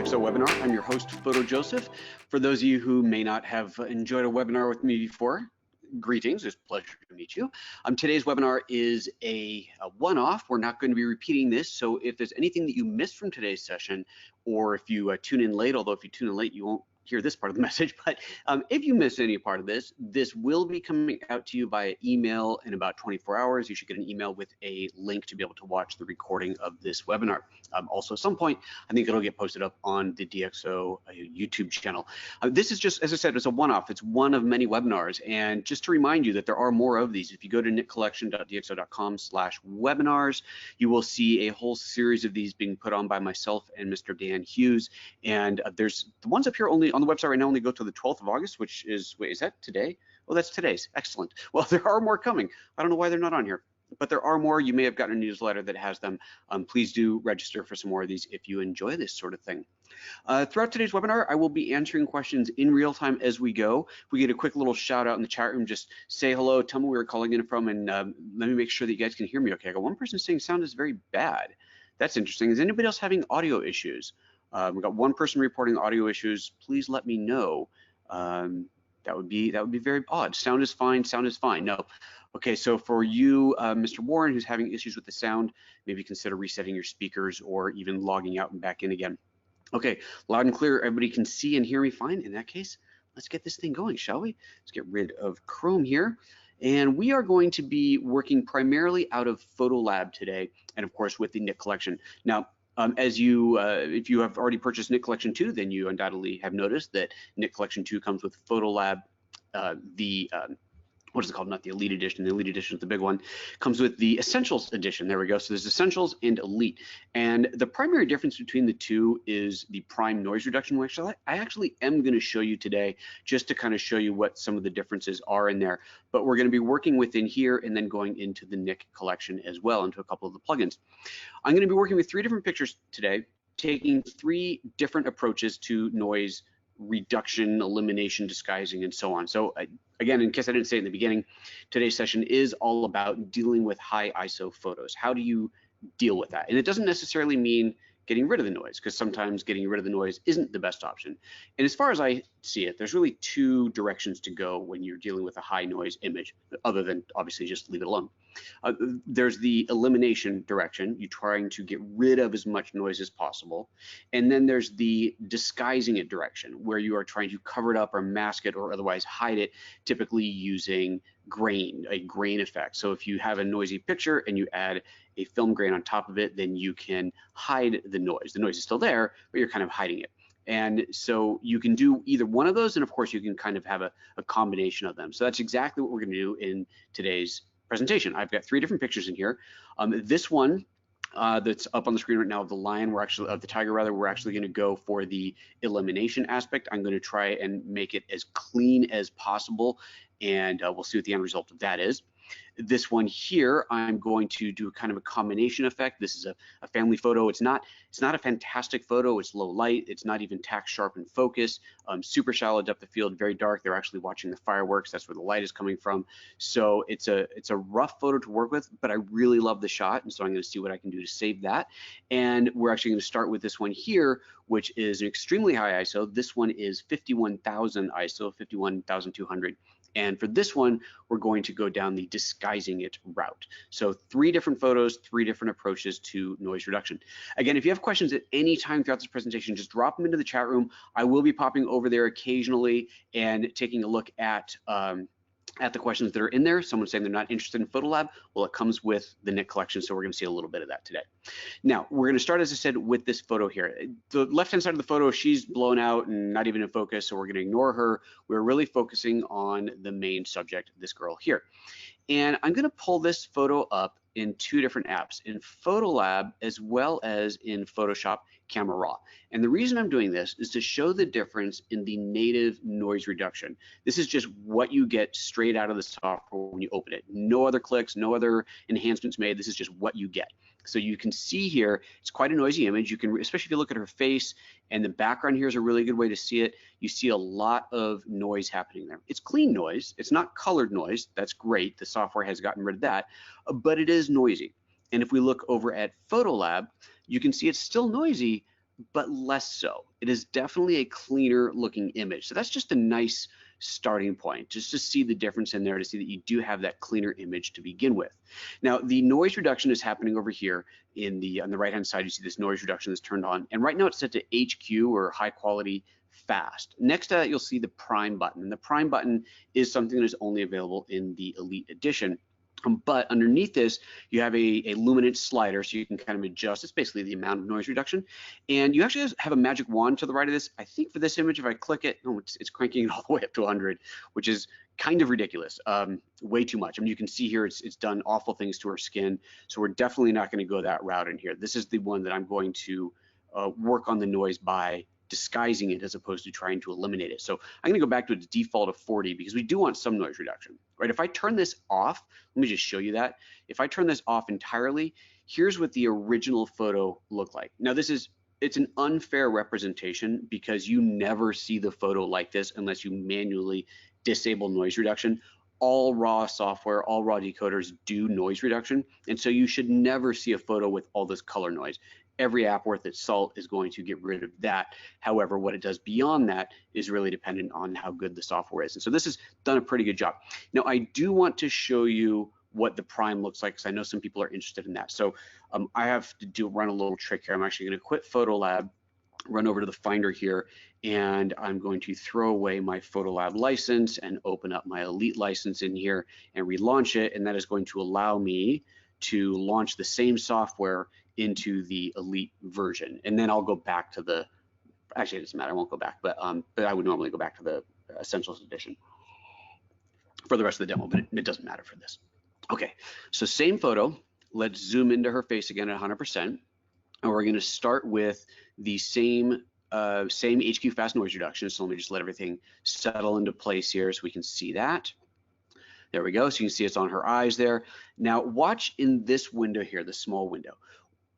DxO Webinar. I'm your host, PhotoJoseph. For those of you who may not have enjoyed a webinar with me before, greetings, it's a pleasure to meet you. Today's webinar is a one-off. We're not going to be repeating this, so if there's anything that you missed from today's session, or if you tune in late, although if you tune in late, you won't hear this part of the message, but if you miss any part of this, this will be coming out to you via email in about 24 hours. You should get an email with a link to be able to watch the recording of this webinar. Also, at some point, I think it'll get posted up on the DxO YouTube channel. This is just, as I said, it's a one-off. It's one of many webinars, and just to remind you that there are more of these. If you go to nickcollection.dxo.com/webinars, you will see a whole series of these being put on by myself and Mr. Dan Hughes, and there's the ones up here only on the website right now only go to the 12th of August, which is, wait, is that today? Oh, that's today's. Excellent. Well, there are more coming. I don't know why they're not on here, but there are more. You may have gotten a newsletter that has them. Please do register for some more of these if you enjoy this sort of thing. Throughout today's webinar, I will be answering questions in real time as we go. If we get a quick little shout out in the chat room, just say hello, tell me where you're calling in from, and let me make sure that you guys can hear me okay. I got one person saying sound is very bad. That's interesting. Is anybody else having audio issues? We've got one person reporting audio issues. Please let me know. That would be very odd. Sound is fine. Sound is fine. No. Okay. So for you, Mr. Warren, who's having issues with the sound, maybe consider resetting your speakers or even logging out and back in again. Okay. Loud and clear. Everybody can see and hear me fine. In that case, let's get this thing going, shall we? Let's get rid of Chrome here. And we are going to be working primarily out of PhotoLab today, and of course with the Nick collection. Now, if you have already purchased Nick Collection 2, then you undoubtedly have noticed that Nick Collection 2 comes with PhotoLab, what is it called? Not the Elite Edition. The Elite Edition is the big one. Comes with the Essentials Edition. There we go. So there's Essentials and Elite. And the primary difference between the two is the prime noise reduction, which I actually am going to show you today, just to kind of show you what some of the differences are in there. But we're going to be working within here and then going into the Nick collection as well, into a couple of the plugins. I'm going to be working with 3 different pictures today, taking 3 different approaches to noise reduction, elimination, disguising, and so on. So again, in case I didn't say it in the beginning, today's session is all about dealing with high ISO photos. How do you deal with that? And it doesn't necessarily mean getting rid of the noise, because sometimes getting rid of the noise isn't the best option. And as far as I see it, there's really 2 directions to go when you're dealing with a high noise image, other than obviously just leave it alone. There's the elimination direction. You're trying to get rid of as much noise as possible. And then there's the disguising it direction, where you are trying to cover it up or mask it or otherwise hide it, typically using a grain effect. So if you have a noisy picture and you add a film grain on top of it, then you can hide the noise. The noise is still there, but you're kind of hiding it. And so you can do either one of those, and of course you can kind of have a combination of them. So that's exactly what we're going to do in today's presentation. I've got 3 different pictures in here. This one that's up on the screen right now of the lion, of the tiger rather, we're actually going to go for the elimination aspect. I'm going to try and make it as clean as possible, and we'll see what the end result of that is. This one here, I'm going to do kind of a combination effect. This is a family photo. It's not a fantastic photo. It's low light. It's not even tack sharp and focus. Super shallow depth of field, very dark. They're actually watching the fireworks. That's where the light is coming from. So it's a rough photo to work with, but I really love the shot, and so I'm going to see what I can do to save that. And we're actually going to start with this one here, which is an extremely high ISO. This one is 51,000 ISO, 51,200. And for this one, we're going to go down the disguising it route. So 3 different photos, 3 different approaches to noise reduction. Again, if you have questions at any time throughout this presentation, just drop them into the chat room. I will be popping over there occasionally and taking a look at the questions that are in there. Someone saying they're not interested in PhotoLab. Well, it comes with the Nick collection, so we're going to see a little bit of that today. Now, we're going to start, as I said, with this photo here. The left-hand side of the photo, she's blown out and not even in focus, so we're going to ignore her. We're really focusing on the main subject, this girl here. And I'm going to pull this photo up in 2 different apps, in PhotoLab as well as in Photoshop Camera Raw. And the reason I'm doing this is to show the difference in the native noise reduction. This is just what you get straight out of the software when you open it. No other clicks, no other enhancements made. This is just what you get. So you can see here, it's quite a noisy image. You can, especially if you look at her face, and the background here is a really good way to see it. You see a lot of noise happening there. It's clean noise. It's not colored noise. That's great. The software has gotten rid of that, but it is noisy. And if we look over at PhotoLab, you can see it's still noisy, but less so. It is definitely a cleaner looking image. So that's just a nice starting point, just to see the difference in there, to see that you do have that cleaner image to begin with. Now, the noise reduction is happening over here on the right-hand side. You see this noise reduction that's turned on, and right now it's set to HQ, or high quality fast. Next to that, you'll see the prime button, and the prime button is something that is only available in the Elite Edition. But underneath this, you have a luminance slider, so you can kind of adjust. It's basically the amount of noise reduction. And you actually have a magic wand to the right of this. I think for this image, if I click it, oh, it's cranking it all the way up to 100, which is kind of ridiculous, way too much. I mean, you can see here it's done awful things to our skin, so we're definitely not going to go that route in here. This is the one that I'm going to work on the noise by disguising it as opposed to trying to eliminate it. So I'm going to go back to its default of 40 because we do want some noise reduction, right? If I turn this off, let me just show you that. If I turn this off entirely, here's what the original photo looked like. Now it's an unfair representation because you never see the photo like this unless you manually disable noise reduction. All raw software, all raw decoders do noise reduction, and so you should never see a photo with all this color noise. Every app worth its salt is going to get rid of that. However, what it does beyond that is really dependent on how good the software is. And so this has done a pretty good job. Now, I do want to show you what the prime looks like because I know some people are interested in that. So I have to run a little trick here. I'm actually going to quit PhotoLab, run over to the Finder here, and I'm going to throw away my PhotoLab license and open up my Elite license in here and relaunch it. And that is going to allow me to launch the same software into the Elite version. And then I'll go back to the, actually it doesn't matter, I won't go back, but I would normally go back to the Essentials edition for the rest of the demo, but it doesn't matter for this. Okay, so same photo. Let's zoom into her face again at 100%. And we're gonna start with the same HQ fast noise reduction. So let me just let everything settle into place here so we can see that. There we go, so you can see it's on her eyes there. Now watch in this window here, the small window.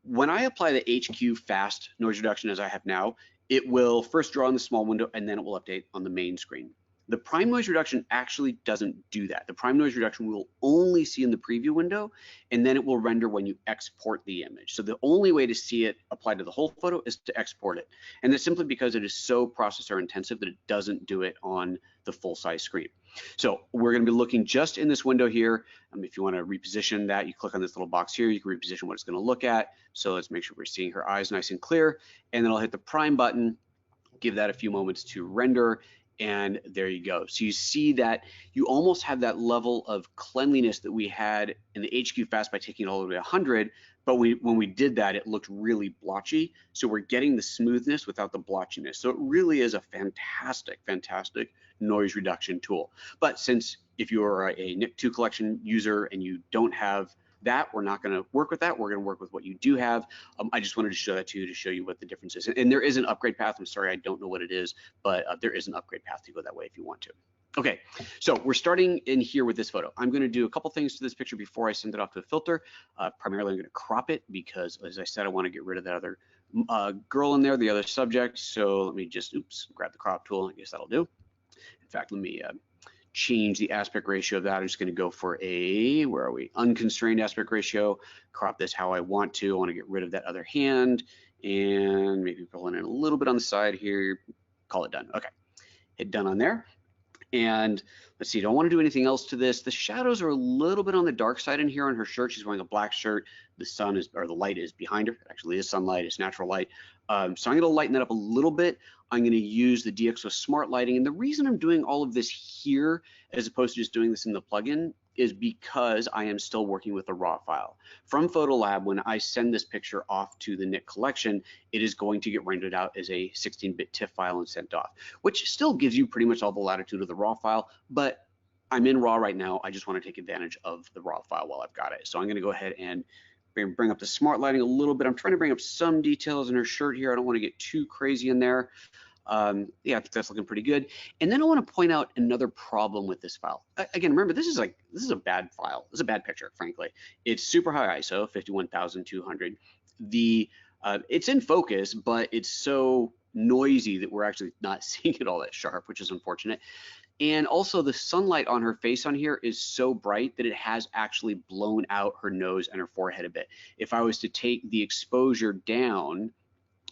When I apply the HQ fast noise reduction as I have now, it will first draw in the small window and then it will update on the main screen. The prime noise reduction actually doesn't do that. The prime noise reduction we will only see in the preview window, and then it will render when you export the image. So the only way to see it applied to the whole photo is to export it. And that's simply because it is so processor intensive that it doesn't do it on the full size screen. So we're going to be looking just in this window here. If you want to reposition that, you click on this little box here, you can reposition what it's going to look at. So let's make sure we're seeing her eyes nice and clear. And then I'll hit the prime button, give that a few moments to render. And there you go. So you see that you almost have that level of cleanliness that we had in the HQ fast by taking it all the way to 100, but when we did that, it looked really blotchy. So we're getting the smoothness without the blotchiness. So it really is a fantastic, fantastic noise reduction tool. But since if you're a NIC2 collection user and you don't have that, we're not going to work with that. We're going to work with what you do have. I just wanted to show that to you to show you what the difference is. And there is an upgrade path. I'm sorry, I don't know what it is, but there is an upgrade path to go that way if you want to. Okay, so we're starting in here with this photo. I'm going to do a couple things to this picture before I send it off to a filter. Primarily, I'm going to crop it because, as I said, I want to get rid of that other girl in there, the other subject. So let me just, grab the crop tool. I guess that'll do. In fact, let me change the aspect ratio of that. I'm just going to go for a, where are we? Unconstrained aspect ratio. Crop this how I want to. I want to get rid of that other hand and maybe pull it in a little bit on the side here. Call it done. Okay, hit done on there. And let's see, don't want to do anything else to this. The shadows are a little bit on the dark side in here on her shirt. She's wearing a black shirt. The sun is, or the light is behind her. It actually is sunlight, it's natural light. So I'm going to lighten that up a little bit. I'm going to use the Dxo Smart Lighting. And the reason I'm doing all of this here, as opposed to just doing this in the plugin, is because I am still working with a raw file. From PhotoLab, when I send this picture off to the NIC collection, it is going to get rendered out as a 16-bit TIFF file and sent off, which still gives you pretty much all the latitude of the raw file, but I'm in raw right now. I just want to take advantage of the raw file while I've got it. So I'm going to go ahead and bring up the smart lighting a little bit. I'm trying to bring up some details in her shirt here. I don't want to get too crazy in there. Yeah, I think that's looking pretty good. And then I want to point out another problem with this file. Again, remember, this is a bad file. This is a bad picture, frankly. It's super high ISO, 51,200. It's in focus, but it's so noisy that we're actually not seeing it all that sharp, which is unfortunate. And also the sunlight on her face on here is so bright that it has actually blown out her nose and her forehead a bit. If I was to take the exposure down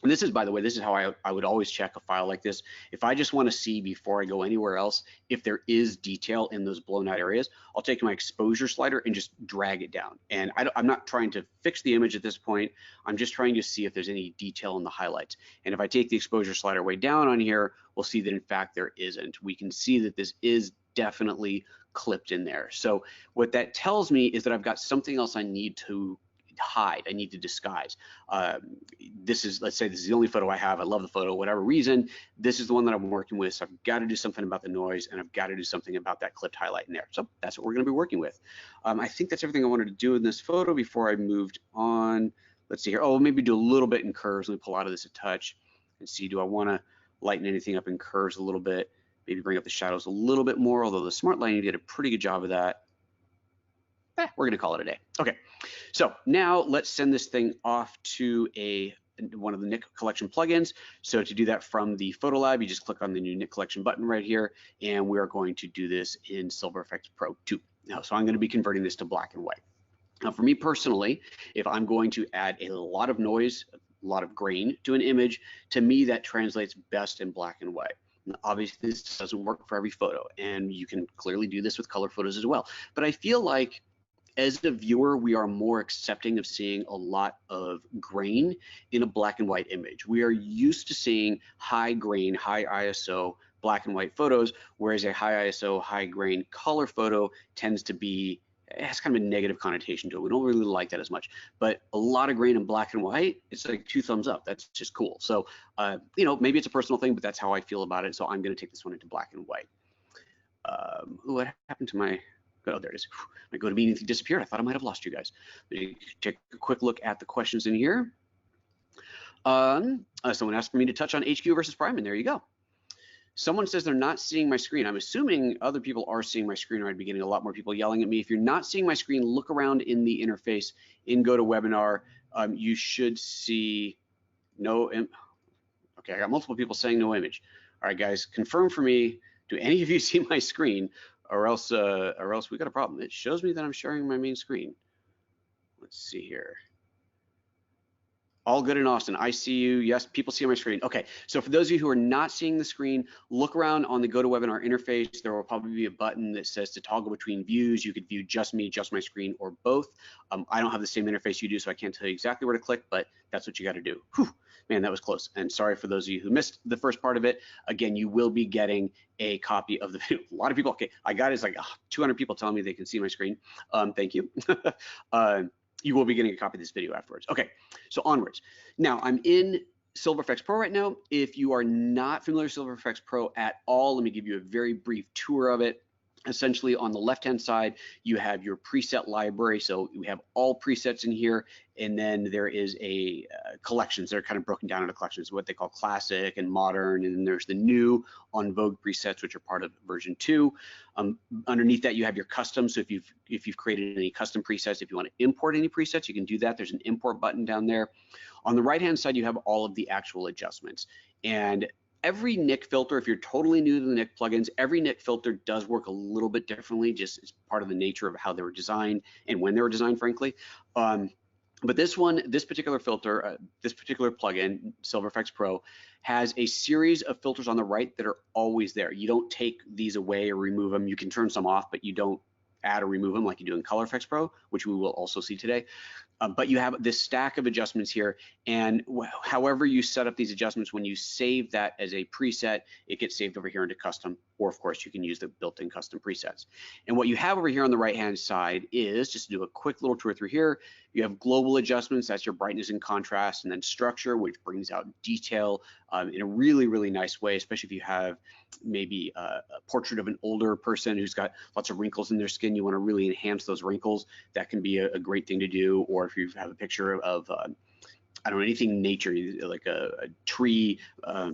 And this is, by the way, this is how I would always check a file like this. If I just want to see before I go anywhere else, if there is detail in those blown out areas, I'll take my exposure slider and just drag it down. And I'm not trying to fix the image at this point. I'm just trying to see if there's any detail in the highlights. And if I take the exposure slider way down on here, we'll see that in fact there isn't. We can see that this is definitely clipped in there. So what that tells me is that I've got something else I need to hide, I need to disguise. This is, let's say this is the only photo I have, I love the photo, whatever reason, this is the one that I'm working with, so I've got to do something about the noise, and I've got to do something about that clipped highlight in there. So that's what we're going to be working with. I think that's everything I wanted to do in this photo before I moved on. Let's see here. Oh, maybe do a little bit in curves. Let me pull out of this a touch and see, do I want to lighten anything up in curves a little bit? Maybe bring up the shadows a little bit more, although the Smart Lighting did a pretty good job of that. We're gonna call it a day. Okay, so now let's send this thing off to one of the Nik collection plugins. So to do that from the Photo Lab, you just click on the new Nik collection button right here, and we are going to do this in Silver Efex Pro 2. Now, so I'm gonna be converting this to black and white. Now, for me personally, if I'm going to add a lot of noise, a lot of grain to an image, to me that translates best in black and white. Now, obviously, this doesn't work for every photo, and you can clearly do this with color photos as well. But I feel like as a viewer, we are more accepting of seeing a lot of grain in a black and white image. We are used to seeing high grain, high ISO black and white photos, whereas a high ISO, high grain color photo tends to be, it has kind of a negative connotation to it. We don't really like that as much, but a lot of grain in black and white, it's like 2 thumbs up. That's just cool. So, you know, maybe it's a personal thing, but that's how I feel about it. So I'm going to take this one into black and white. What happened to my, oh, there it is. My GoToMeeting thing disappeared. I thought I might have lost you guys. Take a quick look at the questions in here. Someone asked for me to touch on HQ versus Prime, and there you go. Someone says they're not seeing my screen. I'm assuming other people are seeing my screen, or I'd be getting a lot more people yelling at me. If you're not seeing my screen, look around in the interface in GoToWebinar. You should see no, okay, I got multiple people saying no image. All right, guys, confirm for me, do any of you see my screen? Or else we got a problem. It shows me that I'm sharing my main screen. Let's see here. All good in Austin. I see you. Yes, people see my screen. Okay, so for those of you who are not seeing the screen, look around on the GoToWebinar interface. There will probably be a button that says to toggle between views. You could view just me, just my screen, or both. I don't have the same interface you do, so I can't tell you exactly where to click, but that's what you got to do. Whew, man, that was close. And sorry for those of you who missed the first part of it. Again, you will be getting a copy of the video. A lot of people, okay, I got it. It's like 200 people telling me they can see my screen. Thank you. You will be getting a copy of this video afterwards. Okay, so onwards. Now I'm in Silver Efex Pro right now. If you are not familiar with Silver Efex Pro at all, let me give you a very brief tour of it. Essentially, on the left-hand side, you have your preset library. So we have all presets in here, and then there is a collections that are kind of broken down into collections, what they call classic and modern, and then there's the new on Vogue presets, which are part of version 2. Underneath that, you have your custom. So if you've created any custom presets, if you want to import any presets, you can do that. There's an import button down there. On the right-hand side, you have all of the actual adjustments. And every Nik filter, if you're totally new to the Nik plugins, every Nik filter does work a little bit differently, just as part of the nature of how they were designed and when they were designed, frankly. But this particular filter, this particular plugin, Silver Efex Pro, has a series of filters on the right that are always there. You don't take these away or remove them. You can turn some off, but you don't add or remove them like you do in Color Efex Pro, which we will also see today. But you have this stack of adjustments here, and however you set up these adjustments, when you save that as a preset, it gets saved over here into custom, or of course you can use the built-in custom presets. And what you have over here on the right-hand side is, just to do a quick little tour through here, you have global adjustments, that's your brightness and contrast, and then structure, which brings out detail in a really, really nice way, especially if you have maybe a portrait of an older person who's got lots of wrinkles in their skin. You want to really enhance those wrinkles. That can be a great thing to do. Or if you have a picture of I don't know, anything nature, like a tree, a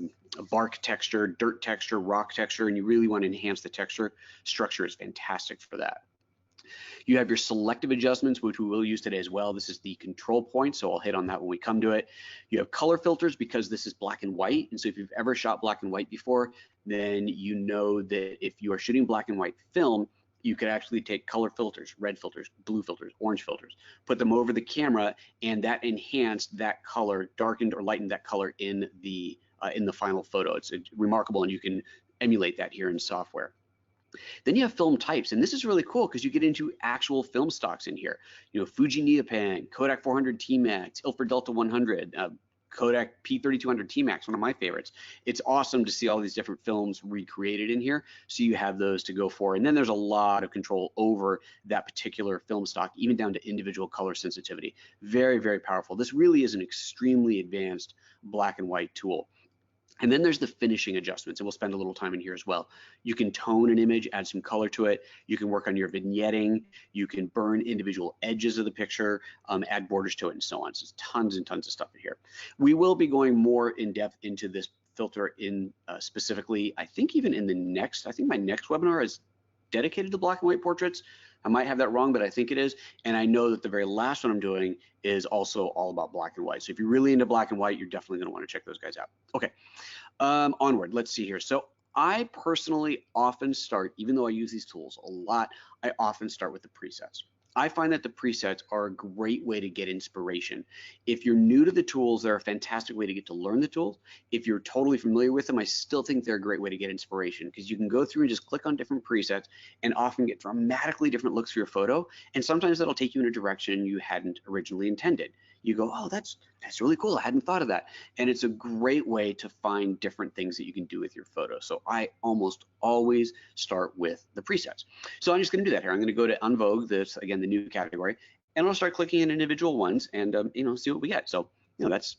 bark texture, dirt texture, rock texture, and you really want to enhance the texture, structure is fantastic for that. You have your selective adjustments, which we will use today as well. This is the control point, so I'll hit on that when we come to it. You have color filters because this is black and white, and so if you've ever shot black and white before, then you know that if you are shooting black and white film, you could actually take color filters, red filters, blue filters, orange filters, put them over the camera, and that enhanced that color, darkened or lightened that color in the final photo. It's remarkable, and you can emulate that here in software. Then you have film types, and this is really cool because you get into actual film stocks in here. You know, Fuji Neopan, Kodak 400 T-Max, Ilford Delta 100, Kodak P3200 T-Max, one of my favorites. It's awesome to see all these different films recreated in here, so you have those to go for. And then there's a lot of control over that particular film stock, even down to individual color sensitivity. Very, very powerful. This really is an extremely advanced black and white tool. And then there's the finishing adjustments, and we'll spend a little time in here as well. You can tone an image, add some color to it. You can work on your vignetting. You can burn individual edges of the picture, add borders to it, and so on. So there's tons and tons of stuff in here. We will be going more in depth into this filter in specifically, I think even in the next, I think my next webinar is dedicated to black and white portraits. I might have that wrong, but I think it is. And I know that the very last one I'm doing is also all about black and white. So if you're really into black and white, you're definitely going to want to check those guys out. Okay, onward. Let's see here. So I personally often start, even though I use these tools a lot, I often start with the presets. I find that the presets are a great way to get inspiration. If you're new to the tools, they're a fantastic way to get to learn the tools. If you're totally familiar with them, I still think they're a great way to get inspiration because you can go through and just click on different presets and often get dramatically different looks for your photo. And sometimes that'll take you in a direction you hadn't originally intended. You go, oh, that's really cool. I hadn't thought of that. And it's a great way to find different things that you can do with your photo. So I almost always start with the presets. So I'm just going to do that here. I'm going to go to Unvogue, this again, the new category, and I'll start clicking in individual ones and see what we get. So that's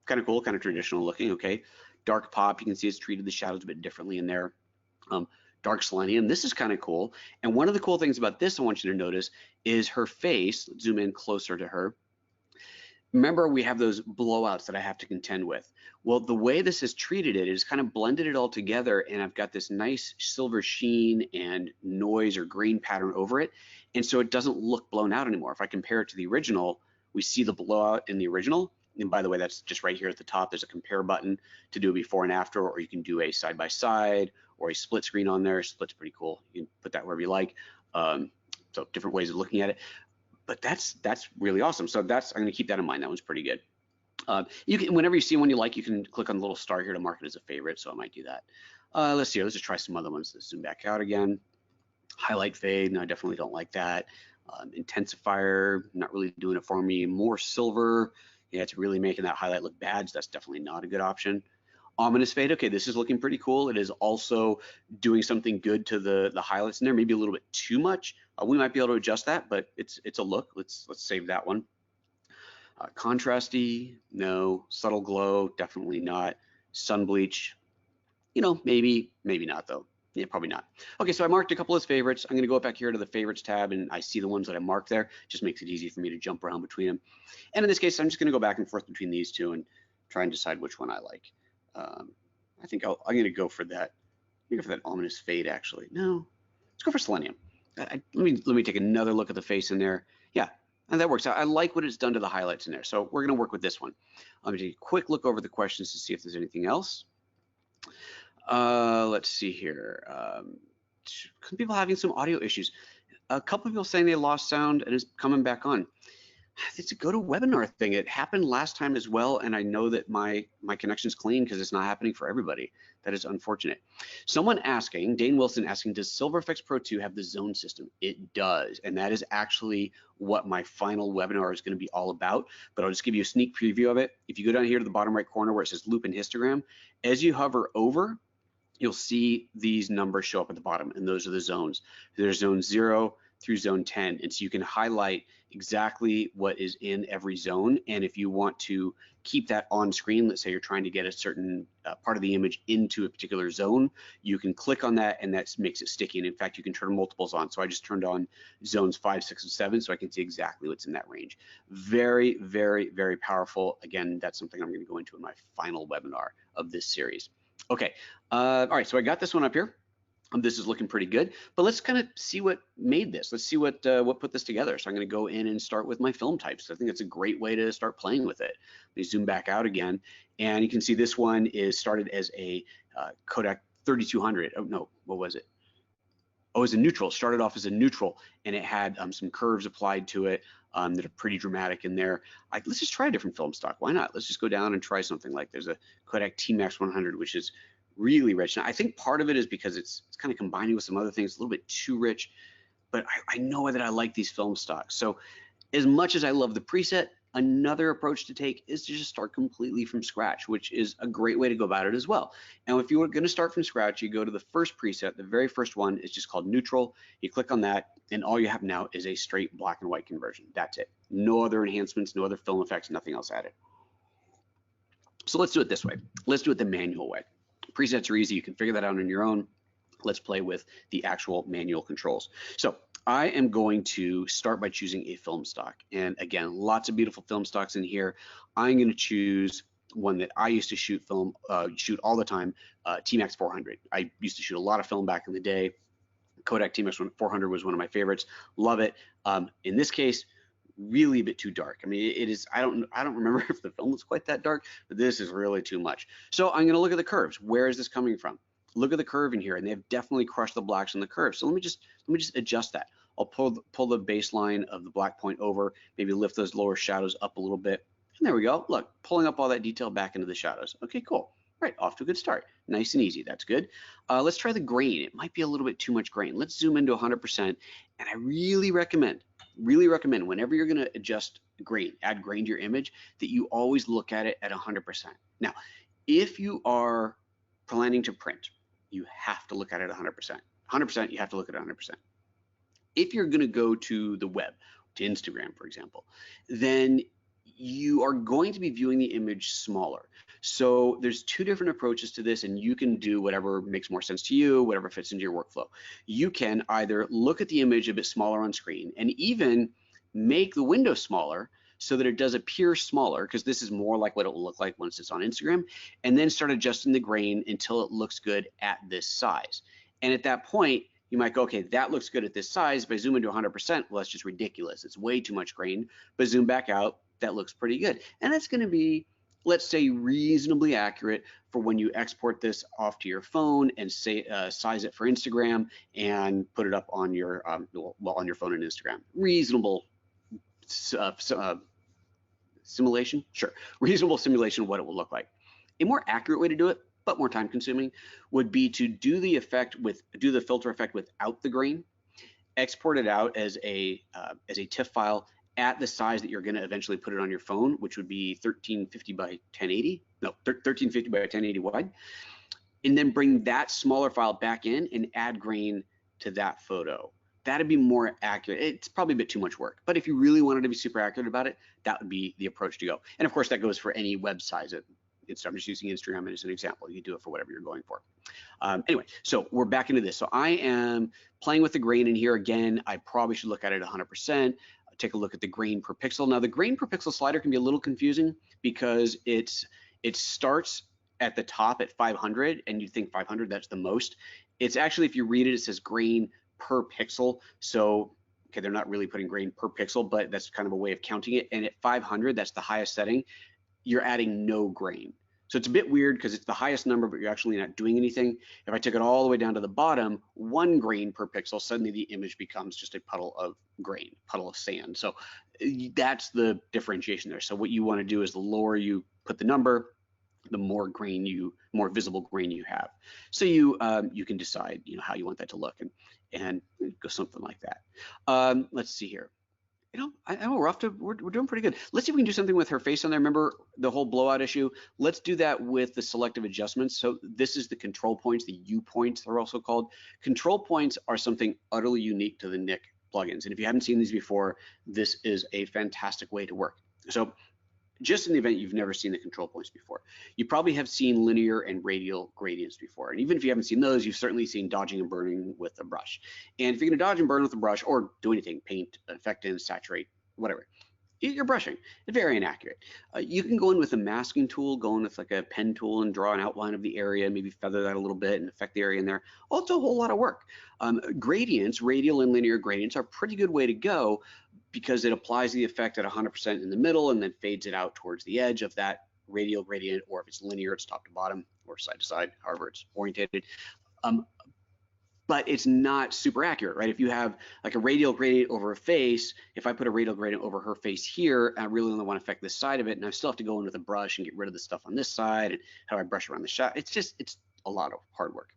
kind of cool, kind of traditional looking. Okay, dark pop. You can see it's treated the shadows a bit differently in there. Dark selenium. This is kind of cool. And one of the cool things about this I want you to notice is her face. Let's zoom in closer to her. Remember, we have those blowouts that I have to contend with. Well, the way this has treated it is kind of blended it all together, and I've got this nice silver sheen and noise or grain pattern over it, and so it doesn't look blown out anymore. If I compare it to the original, we see the blowout in the original, and by the way, that's just right here at the top. There's a compare button to do a before and after, or you can do a side-by-side or a split screen on there. Split's pretty cool. You can put that wherever you like. So different ways of looking at it. But that's really awesome. So I'm going to keep that in mind. That one's pretty good. You can, whenever you see one you like, you can click on the little star here to mark it as a favorite. So I might do that. Let's see. Let's just try some other ones. Let's zoom back out again. Highlight fade. No, I definitely don't like that. Intensifier, not really doing it for me. More silver. Yeah, it's really making that highlight look bad. So that's definitely not a good option. Ominous fade. Okay, this is looking pretty cool. It is also doing something good to the highlights in there, maybe a little bit too much. We might be able to adjust that, but it's a look. Let's save that one. Contrasty, no. Subtle glow, definitely not. Sun bleach, maybe not though. Yeah, probably not. Okay, so I marked a couple of favorites. I'm gonna go back here to the favorites tab and I see the ones that I marked there. Just makes it easy for me to jump around between them. And in this case, I'm just gonna go back and forth between these two and try and decide which one I like. I think I'm gonna go for that. Go for that ominous fade actually. No, let's go for selenium. Let me take another look at the face in there. Yeah, and that works out. I like what it's done to the highlights in there. So we're gonna work with this one. Let me take a quick look over the questions to see if there's anything else. Let's see here. People having some audio issues. A couple of people saying they lost sound and it's coming back on. It's a GoToWebinar thing. It happened last time as well, and I know that my connection's clean because it's not happening for everybody. That is unfortunate. Someone asking, Dane Wilson asking, does SilverFX Pro 2 have the zone system? It does, and that is actually what my final webinar is going to be all about, but I'll just give you a sneak preview of it. If you go down here to the bottom right corner where it says loop and histogram, as you hover over, you'll see these numbers show up at the bottom, and those are the zones. There's zone 0 through zone 10, and so you can highlight exactly what is in every zone, and if you want to keep that on screen, let's say you're trying to get a certain part of the image into a particular zone, you can click on that and that makes it sticky, and in fact you can turn multiples on. So I just turned on zones 5, 6, and 7 so I can see exactly what's in that range. Very, very, very powerful. Again, that's something I'm going to go into in my final webinar of this series. Okay, all right, so I got this one up here. This is looking pretty good, but let's kind of see what made this. Let's see what put this together. So I'm going to go in and start with my film types. I think it's a great way to start playing with it. Let me zoom back out again, and you can see this one is started as a Kodak 3200. Oh no, what was it? oh, as a neutral, started off as a neutral, and it had some curves applied to it that are pretty dramatic in there. Let's just try a different film stock. Why not? Let's just go down and try something like there's a Kodak T-Max 100, which is really rich. Now, I think part of it is because it's kind of combining with some other things, a little bit too rich, but I know that I like these film stocks. So as much as I love the preset, another approach to take is to just start completely from scratch, which is a great way to go about it as well. And if you were going to start from scratch, you go to the first preset. The very first one is just called neutral. You click on that, and all you have now is a straight black and white conversion. That's it. No other enhancements, no other film effects, nothing else added. So let's do it this way. Let's do it the manual way. Presets are easy. You can figure that out on your own. Let's play with the actual manual controls. So I am going to start by choosing a film stock. And again, lots of beautiful film stocks in here. I'm going to choose one that I used to shoot all the time, T-Max 400. I used to shoot a lot of film back in the day. Kodak T-Max 400 was one of my favorites. Love it. In this case, really a bit too dark. I mean, it is, I don't remember if the film was quite that dark, but this is really too much. So I'm going to look at the curves. Where is this coming from? Look at the curve in here, and they've definitely crushed the blacks in the curve. So let me just adjust that. I'll pull the baseline of the black point over, maybe lift those lower shadows up a little bit. And there we go. Look, pulling up all that detail back into the shadows. Okay, cool. Right, off to a good start. Nice and easy. That's good. Let's try the grain. It might be a little bit too much grain. Let's zoom into 100%. And I really recommend whenever you're going to adjust grain, add grain to your image, that you always look at it at 100%. Now, if you are planning to print, you have to look at it 100%. 100%, you have to look at it 100%. If you're going to go to the web, to Instagram, for example, then you are going to be viewing the image smaller. So there's two different approaches to this, and you can do whatever makes more sense to you, whatever fits into your workflow. You can either look at the image a bit smaller on screen and even make the window smaller so that it does appear smaller, because this is more like what it will look like once it's on Instagram, and then start adjusting the grain until it looks good at this size. And at that point, you might go, okay, that looks good at this size. If I zoom into 100%, well, that's just ridiculous. It's way too much grain. But zoom back out, that looks pretty good. And that's going to be, let's say, reasonably accurate for when you export this off to your phone and say size it for Instagram and put it up on your on your phone and Instagram. Reasonable simulation, sure. Reasonable simulation of what it will look like. A more accurate way to do it, but more time consuming, would be to do the filter effect without the grain, export it out as a TIFF file at the size that you're going to eventually put it on your phone, which would be 1350 by 1080, no, 1350 by 1080 wide, and then bring that smaller file back in and add grain to that photo. That'd be more accurate. It's probably a bit too much work, but if you really wanted to be super accurate about it, that would be the approach to go. And of course, that goes for any web size. I'm just using Instagram as an example. You can do it for whatever you're going for. Anyway, so we're back into this. So I am playing with the grain in here again. I probably should look at it 100%. Take a look at the grain per pixel. Now the grain per pixel slider can be a little confusing because it starts at the top at 500, and you think 500, that's the most. It's actually, if you read it, it says grain per pixel. So, okay, they're not really putting grain per pixel, but that's kind of a way of counting it. And at 500, that's the highest setting, you're adding no grain. So it's a bit weird because it's the highest number, but you're actually not doing anything. If I took it all the way down to the bottom, 1 grain per pixel, suddenly the image becomes just a puddle of grain, puddle of sand. So that's the differentiation there. So what you want to do is the lower you put the number, the more visible grain you have. So you can decide, how you want that to look, and go something like that. Let's see here. We're doing pretty good. Let's see if we can do something with her face on there. Remember the whole blowout issue? Let's do that with the selective adjustments. So this is the control points, the U points they're also called. Control points are something utterly unique to the Nik plugins. And if you haven't seen these before, this is a fantastic way to work. So just in the event you've never seen the control points before, you probably have seen linear and radial gradients before. And even if you haven't seen those, you've certainly seen dodging and burning with a brush. And if you're gonna dodge and burn with a brush or do anything, paint, effect in, saturate, whatever, you're brushing. It's very inaccurate. You can go in with a masking tool, go in with like a pen tool and draw an outline of the area, maybe feather that a little bit and affect the area in there. Oh, it's a whole lot of work. Gradients, radial and linear gradients, are a pretty good way to go, because it applies the effect at 100% in the middle and then fades it out towards the edge of that radial gradient, or if it's linear, it's top to bottom or side to side, however it's orientated. but it's not super accurate, right? If you have like a radial gradient over a face, if I put a radial gradient over her face here, I really only want to affect this side of it, and I still have to go in with a brush and get rid of the stuff on this side, and how do I brush around the shot? It's a lot of hard work.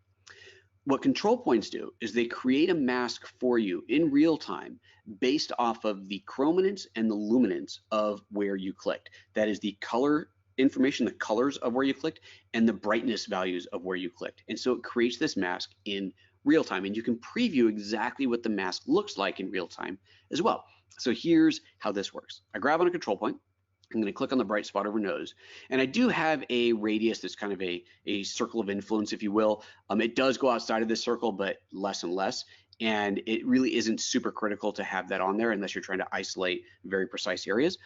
What control points do is they create a mask for you in real time based off of the chrominance and the luminance of where you clicked. That is the color information, the colors of where you clicked, and the brightness values of where you clicked. And so it creates this mask in real time, and you can preview exactly what the mask looks like in real time as well. So here's how this works. I grab on a control point. I'm going to click on the bright spot over nose, and I do have a radius that's kind of a circle of influence, if you will. It does go outside of this circle, but less and less, and it really isn't super critical to have that on there unless you're trying to isolate very precise areas,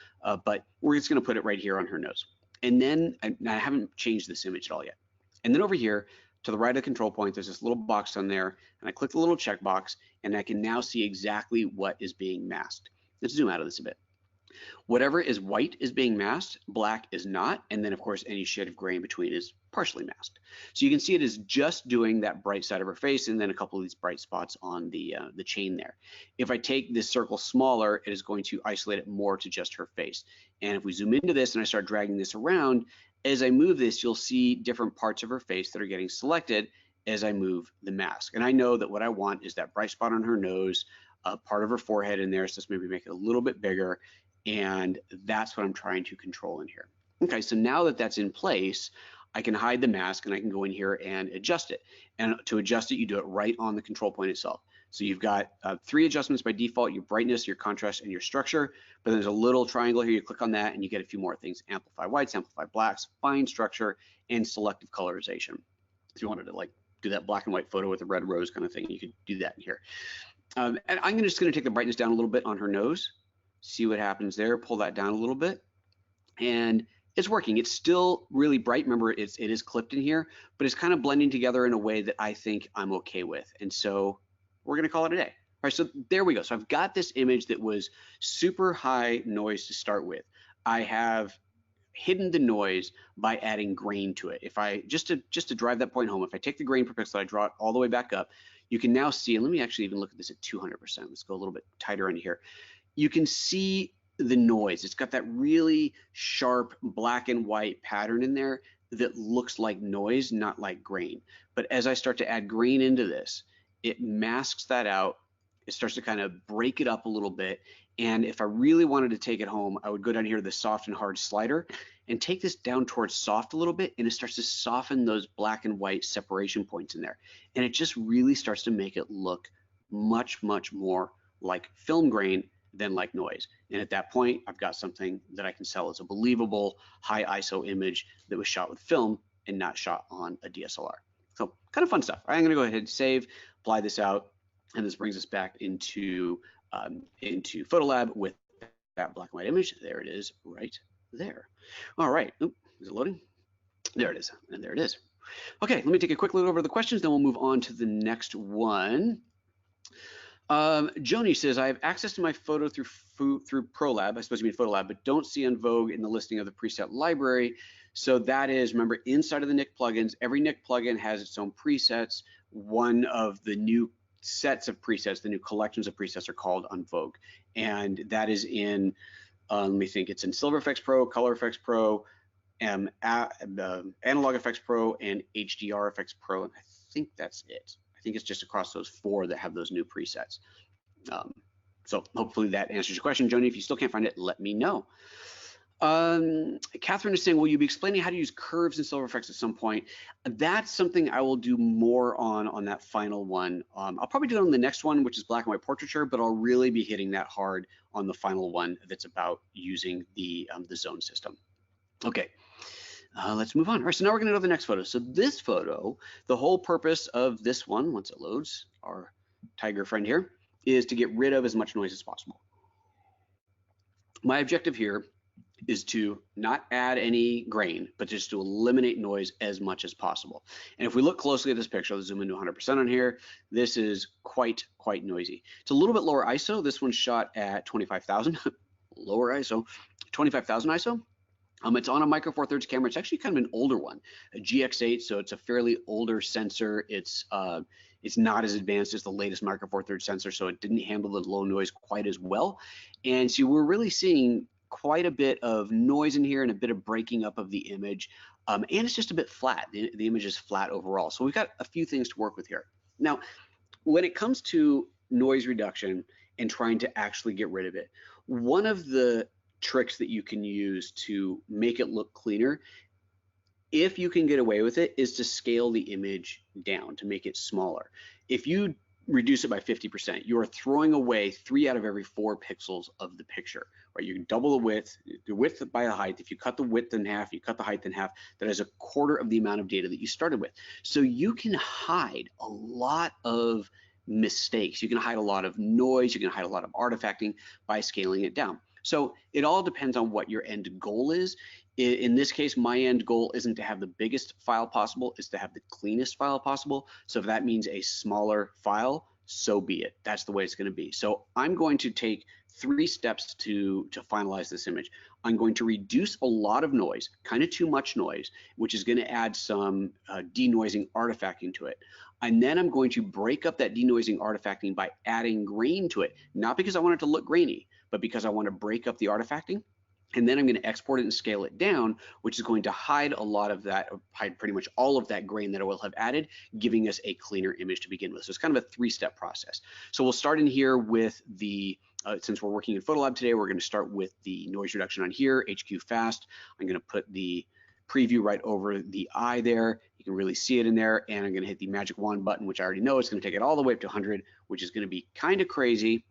but we're just going to put it right here on her nose. And then I haven't changed this image at all yet. And then over here to the right of the control point, there's this little box on there, and I click the little check box, and I can now see exactly what is being masked. Let's zoom out of this a bit. Whatever is white is being masked, black is not, and then of course any shade of gray in between is partially masked. So you can see it is just doing that bright side of her face and then a couple of these bright spots on the chain there. If I take this circle smaller, it is going to isolate it more to just her face. And if we zoom into this and I start dragging this around, as I move this, you'll see different parts of her face that are getting selected as I move the mask. And I know that what I want is that bright spot on her nose, part of her forehead in there, so let's maybe make it a little bit bigger. And that's what I'm trying to control in here. Okay, so now that that's in place, I can hide the mask and I can go in here and adjust it. And to adjust it, you do it right on the control point itself. So you've got 3 adjustments by default: your brightness, your contrast, and your structure. But there's a little triangle here. You click on that and you get a few more things: amplify whites, amplify blacks, fine structure, and selective colorization. If you wanted to like do that black and white photo with a red rose kind of thing, you could do that in here. And I'm just going to take the brightness down a little bit on her nose. See what happens there, pull that down a little bit, and it's working. It's still really bright. Remember, it is clipped in here, but it's kind of blending together in a way that I think I'm okay with. And so we're gonna call it a day. All right, so there we go. So I've got this image that was super high noise to start with. I have hidden the noise by adding grain to it. If I, just to drive that point home, if I take the grain per pixel, I draw it all the way back up, you can now see, and let me actually even look at this at 200%. Let's go a little bit tighter into here. You can see the noise. It's got that really sharp black and white pattern in there that looks like noise, not like grain. But as I start to add grain into this, it masks that out. It starts to kind of break it up a little bit. And if I really wanted to take it home, I would go down here to the soft and hard slider and take this down towards soft a little bit, and it starts to soften those black and white separation points in there. And it just really starts to make it look much, much more like film grain than like noise. And at that point, I've got something that I can sell as a believable high ISO image that was shot with film and not shot on a DSLR. So kind of fun stuff. All right, I'm gonna go ahead and save, apply this out, and this brings us back into PhotoLab with that black and white image. There it is right there. All right, is it loading? There it is, and there it is. Okay, let me take a quick look over the questions, then we'll move on to the next one. Joni says, I have access to my photo through ProLab, I suppose you mean PhotoLab, but don't see on Vogue in the listing of the preset library. So that is, remember, inside of the Nik plugins, every Nik plugin has its own presets. One of the new sets of presets, the new collections of presets, are called on Vogue. And that is in, let me think, it's in Silver Effects Pro, Color Effects Pro, Analog Effects Pro, and HDR Effects Pro. And I think that's it. I think it's just across those 4 that have those new presets. So hopefully that answers your question, Joni. If you still can't find it, let me know. Catherine is saying, will you be explaining how to use curves in Silver Effects at some point? That's something I will do more on that final one. I'll probably do it on the next one, which is black and white portraiture, but I'll really be hitting that hard on the final one that's about using the zone system. Okay. Let's move on. All right, so now we're going to go to the next photo. So this photo, the whole purpose of this one, once it loads, our tiger friend here, is to get rid of as much noise as possible. My objective here is to not add any grain, but just to eliminate noise as much as possible. And if we look closely at this picture, let's zoom into 100% on here. This is quite noisy. It's a little bit lower ISO. This one's shot at 25,000, lower ISO, 25,000 ISO. It's on a Micro Four Thirds camera. It's actually kind of an older one, a GX8, so it's a fairly older sensor. It's It's not as advanced as the latest Micro Four Thirds sensor, so it didn't handle the low noise quite as well. And so we're really seeing quite a bit of noise in here and a bit of breaking up of the image. And it's just a bit flat. The image is flat overall. So we've got a few things to work with here. Now, when it comes to noise reduction and trying to actually get rid of it, one of the tricks that you can use to make it look cleaner, if you can get away with it, is to scale the image down to make it smaller. If you reduce it by 50%, you are throwing away 3 out of every 4 pixels of the picture, right? You can double the width by the height. If you cut the width in half, you cut the height in half, that is a quarter of the amount of data that you started with. So you can hide a lot of mistakes. You can hide a lot of noise. You can hide a lot of artifacting by scaling it down. So it all depends on what your end goal is. In this case, my end goal isn't to have the biggest file possible, it's to have the cleanest file possible. So if that means a smaller file, so be it. That's the way it's going to be. So I'm going to take 3 steps to finalize this image. I'm going to reduce a lot of noise, kind of too much noise, which is going to add some denoising artifacting to it. And then I'm going to break up that denoising artifacting by adding grain to it, not because I want it to look grainy, but because I want to break up the artifacting. And then I'm going to export it and scale it down, which is going to hide a lot of that, hide pretty much all of that grain that I will have added, giving us a cleaner image to begin with. So it's kind of a 3-step process. So we'll start in here with the, since we're working in PhotoLab today, we're going to start with the noise reduction on here, HQ fast. I'm going to put the preview right over the eye there. You can really see it in there. And I'm going to hit the magic wand button, which I already know is going to take it all the way up to 100, which is going to be kind of crazy.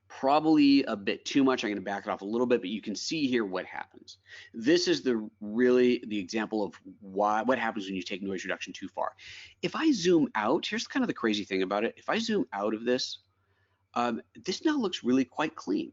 Probably a bit too much. I'm going to back it off a little bit, but you can see here what happens. This is the example of what happens when you take noise reduction too far. If I zoom out, here's kind of the crazy thing about it. If I zoom out of this, this now looks really quite clean.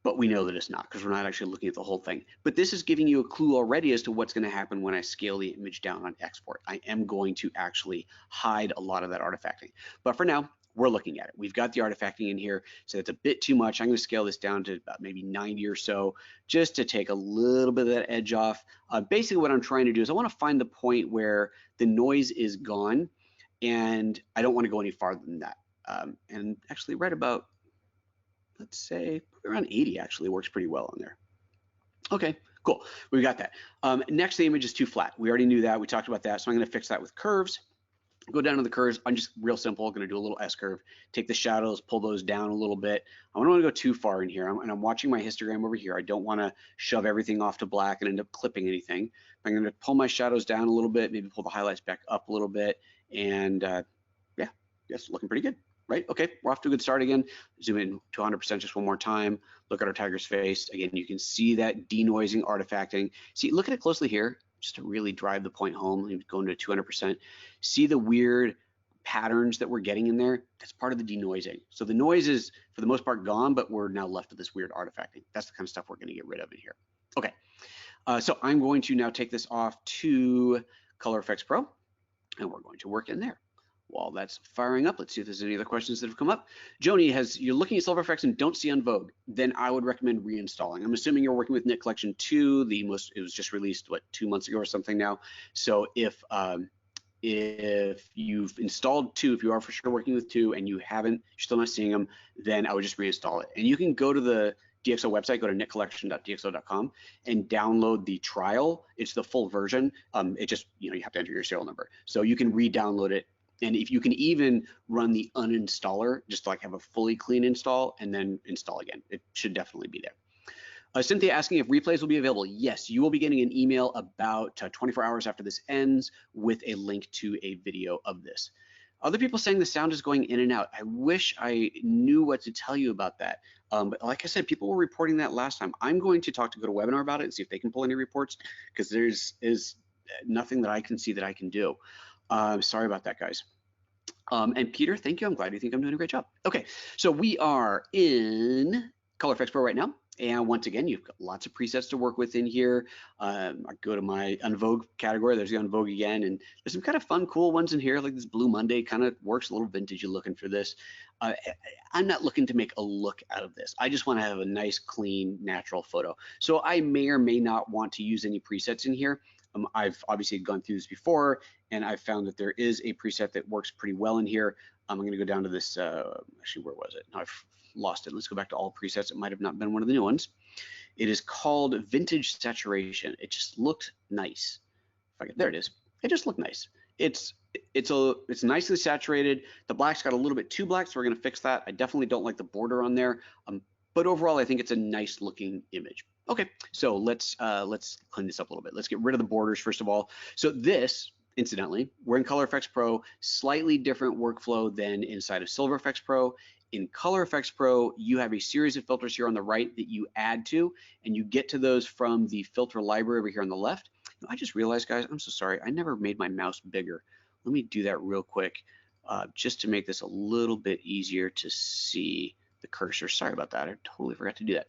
But we know that it's not because we're not actually looking at the whole thing. But this is giving you a clue already as to what's going to happen when I scale the image down on export. I am going to actually hide a lot of that artifacting. But for now, we're looking at it. We've got the artifacting in here, so it's a bit too much. I'm going to scale this down to about maybe 90 or so, just to take a little bit of that edge off. Basically, what I'm trying to do is I want to find the point where the noise is gone, and I don't want to go any farther than that. And actually, right about, let's say, around 80 actually works pretty well in there. Okay, cool. We got that. Next, the image is too flat. We already knew that. We talked about that, so I'm going to fix that with curves. Go down to the curves. I'm just real simple. I'm going to do a little S curve. Take the shadows, pull those down a little bit. I don't want to go too far in here. I'm watching my histogram over here. I don't want to shove everything off to black and end up clipping anything. I'm going to pull my shadows down a little bit, maybe pull the highlights back up a little bit. And yeah, that's looking pretty good, right? Okay, we're off to a good start again. Zoom in to 100% just one more time. Look at our tiger's face. Again, you can see that denoising artifacting. See, look at it closely here, just to really drive the point home. Going to 200%. See the weird patterns that we're getting in there? That's part of the denoising. So the noise is, for the most part, gone, but we're now left with this weird artifacting. That's the kind of stuff we're going to get rid of in here. Okay, so I'm going to now take this off to Color Effects Pro, and we're going to work in there. While that's firing up, let's see if there's any other questions that have come up. Joni, you're looking at Silver Effects and don't see on Vogue, then I would recommend reinstalling. I'm assuming you're working with Knit Collection 2. It was just released, what, 2 months ago or something now. So if you've installed 2, if you are for sure working with 2 and you're still not seeing them, then I would just reinstall it. And you can go to the DxO website, go to knitcollection.dxo.com and download the trial. It's the full version. It just, you have to enter your serial number. So you can re-download it. And if you can even run the uninstaller, just to like have a fully clean install and then install again, it should definitely be there. Cynthia asking if replays will be available. Yes, you will be getting an email about 24 hours after this ends with a link to a video of this. Other people saying the sound is going in and out. I wish I knew what to tell you about that. But like I said, people were reporting that last time. I'm going to talk to GoToWebinar about it and see if they can pull any reports, because there's nothing that I can see that I can do. Sorry about that, guys. And Peter, thank you. I'm glad you think I'm doing a great job. Okay, so we are in Color Effects Pro right now. And once again, you've got lots of presets to work with in here. I go to my Unvogue category. There's the Unvogue again. And there's some kind of fun, cool ones in here, like this Blue Monday kind of works, a little vintage looking for this. I'm not looking to make a look out of this. I just want to have a nice, clean, natural photo. So I may or may not want to use any presets in here. I've obviously gone through this before, and I've found that there is a preset that works pretty well in here. I'm going to go down to this, actually, where was it? No, I've lost it. Let's go back to all presets. It might have not been one of the new ones. It is called Vintage Saturation. It just looked nice. There it is. It just looked nice. It's nicely saturated. The black's got a little bit too black, so we're going to fix that. I definitely don't like the border on there, but overall, I think it's a nice looking image. Okay, so let's clean this up a little bit. Let's get rid of the borders first of all. So this, incidentally, we're in Color Efex Pro, slightly different workflow than inside of Silver Efex Pro. In Color Efex Pro, you have a series of filters here on the right that you add to, and you get to those from the filter library over here on the left. I just realized, guys, I'm so sorry, I never made my mouse bigger. Let me do that real quick, just to make this a little bit easier to see the cursor. Sorry about that, I totally forgot to do that.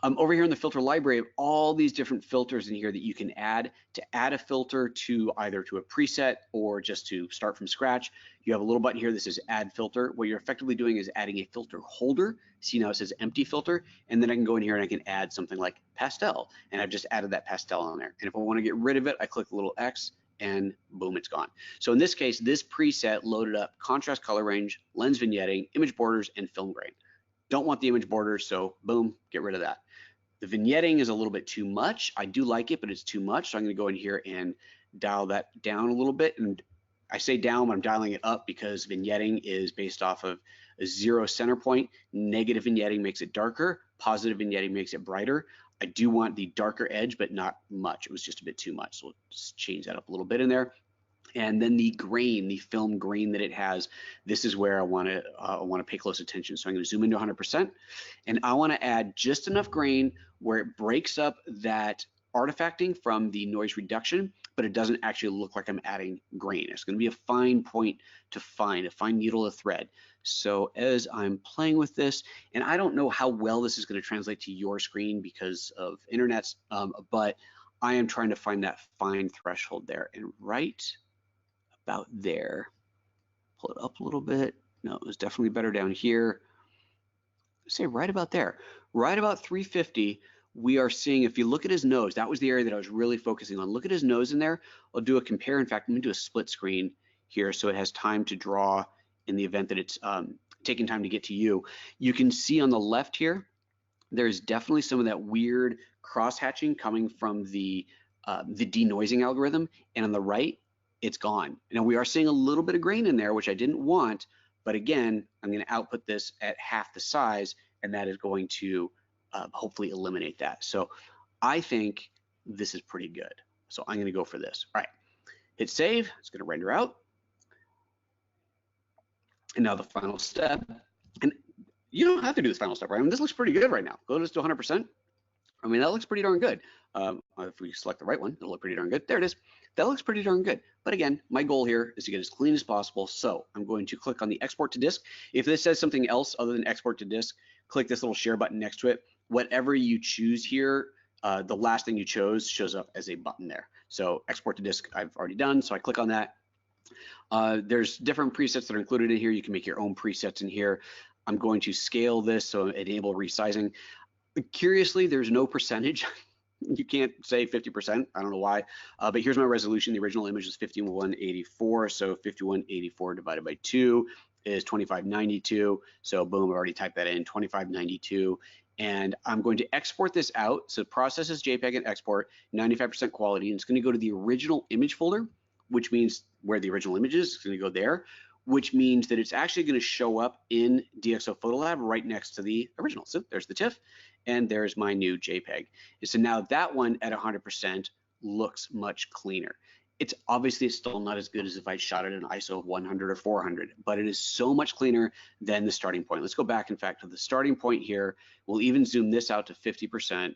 Over here in the filter library, all these different filters in here that you can add to add a filter to either to a preset or just to start from scratch. You have a little button here that says add filter. What you're effectively doing is adding a filter holder. See now it says empty filter, and then I can go in here and I can add something like pastel, and I've just added that pastel on there. And if I want to get rid of it, I click the little X and boom, it's gone. So in this case, this preset loaded up contrast color range, lens vignetting, image borders, and film grain. Don't want the image borders, so boom, get rid of that. The vignetting is a little bit too much. I do like it, but it's too much. So I'm going to go in here and dial that down a little bit. And I say down, but I'm dialing it up because vignetting is based off of a 0 center point. Negative vignetting makes it darker. Positive vignetting makes it brighter. I do want the darker edge, but not much. It was just a bit too much. So we'll just change that up a little bit in there. And then the grain, the film grain that it has, this is where I want to pay close attention. So I'm going to zoom into 100%, and I want to add just enough grain where it breaks up that artifacting from the noise reduction, but it doesn't actually look like I'm adding grain. It's going to be a fine point to find, a fine needle to thread. So as I'm playing with this, and I don't know how well this is going to translate to your screen because of internets, but I am trying to find that fine threshold there, and right about there. Pull it up a little bit. No, it was definitely better down here. Say right about there. Right about 350, we are seeing, if you look at his nose, that was the area that I was really focusing on. Look at his nose in there. I'll do a compare. In fact, I'm going to do a split screen here so it has time to draw in the event that it's taking time to get to you. You can see on the left here, there's definitely some of that weird cross-hatching coming from the denoising algorithm, and on the right, it's gone. Now we are seeing a little bit of grain in there, which I didn't want, but again, I'm going to output this at half the size, and that is going to hopefully eliminate that. So I think this is pretty good. So I'm going to go for this. All right, hit save. It's going to render out. And now the final step. And you don't have to do this final step, right? I mean, this looks pretty good right now. Go to 100%. I mean, that looks pretty darn good. If we select the right one, it'll look pretty darn good. There it is. That looks pretty darn good. But again, my goal here is to get as clean as possible. So I'm going to click on the export to disk. If this says something else other than export to disk, click this little share button next to it. Whatever you choose here, the last thing you chose shows up as a button there. So export to disk, I've already done. So I click on that. There's different presets that are included in here. You can make your own presets in here. I'm going to scale this, so enable resizing. Curiously, there's no percentage. You can't say 50%. I don't know why, but here's my resolution. The original image is 5184, so 5184 divided by 2 is 2592. So boom, I already typed that in, 2592. And I'm going to export this out. So process as JPEG and export, 95% quality, and it's going to go to the original image folder, which means where the original image is, it's going to go there, which means that it's actually going to show up in DxO PhotoLab right next to the original. So there's the TIFF, and there's my new JPEG. And so now that one at 100% looks much cleaner. It's obviously still not as good as if I shot it in ISO of 100 or 400, but it is so much cleaner than the starting point. Let's go back, in fact, to the starting point here. We'll even zoom this out to 50%,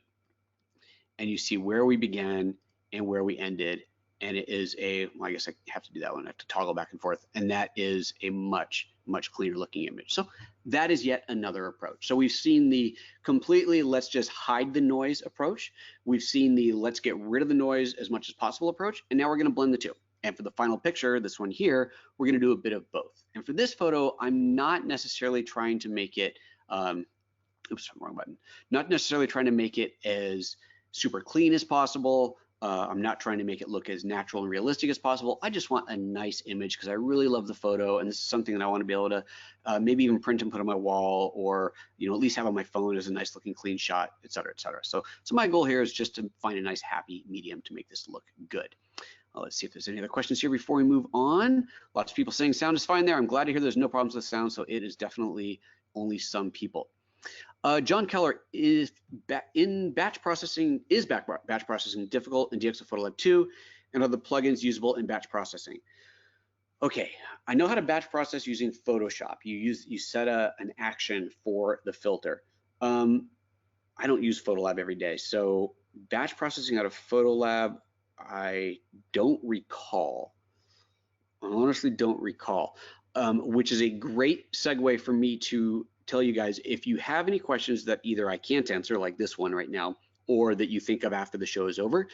and you see where we began and where we ended. And it is a, well, I guess I have to do that one. I have to toggle back and forth. And that is a much, much cleaner looking image. So that is yet another approach. So we've seen the completely let's just hide the noise approach. We've seen the let's get rid of the noise as much as possible approach. And now we're going to blend the two. And for the final picture, this one here, we're going to do a bit of both. And for this photo, I'm not necessarily trying to make it, oops, wrong button. Not necessarily trying to make it as super clean as possible. I'm not trying to make it look as natural and realistic as possible. I just want a nice image because I really love the photo, and this is something that I want to be able to maybe even print and put on my wall, or at least have on my phone as a nice looking clean shot, et cetera, et cetera. So my goal here is just to find a nice happy medium to make this look good. Let's see if there's any other questions here before we move on. Lots of people saying sound is fine there. I'm glad to hear there's no problems with sound, so it is definitely only some people. John Keller, is batch processing difficult in DxO PhotoLab 2, and are the plugins usable in batch processing? Okay, I know how to batch process using Photoshop. You set an action for the filter. I don't use PhotoLab every day, so batch processing out of PhotoLab, I don't recall. I honestly don't recall, which is a great segue for me to tell you guys, if you have any questions that either I can't answer, like this one right now, or that you think of after the show is over,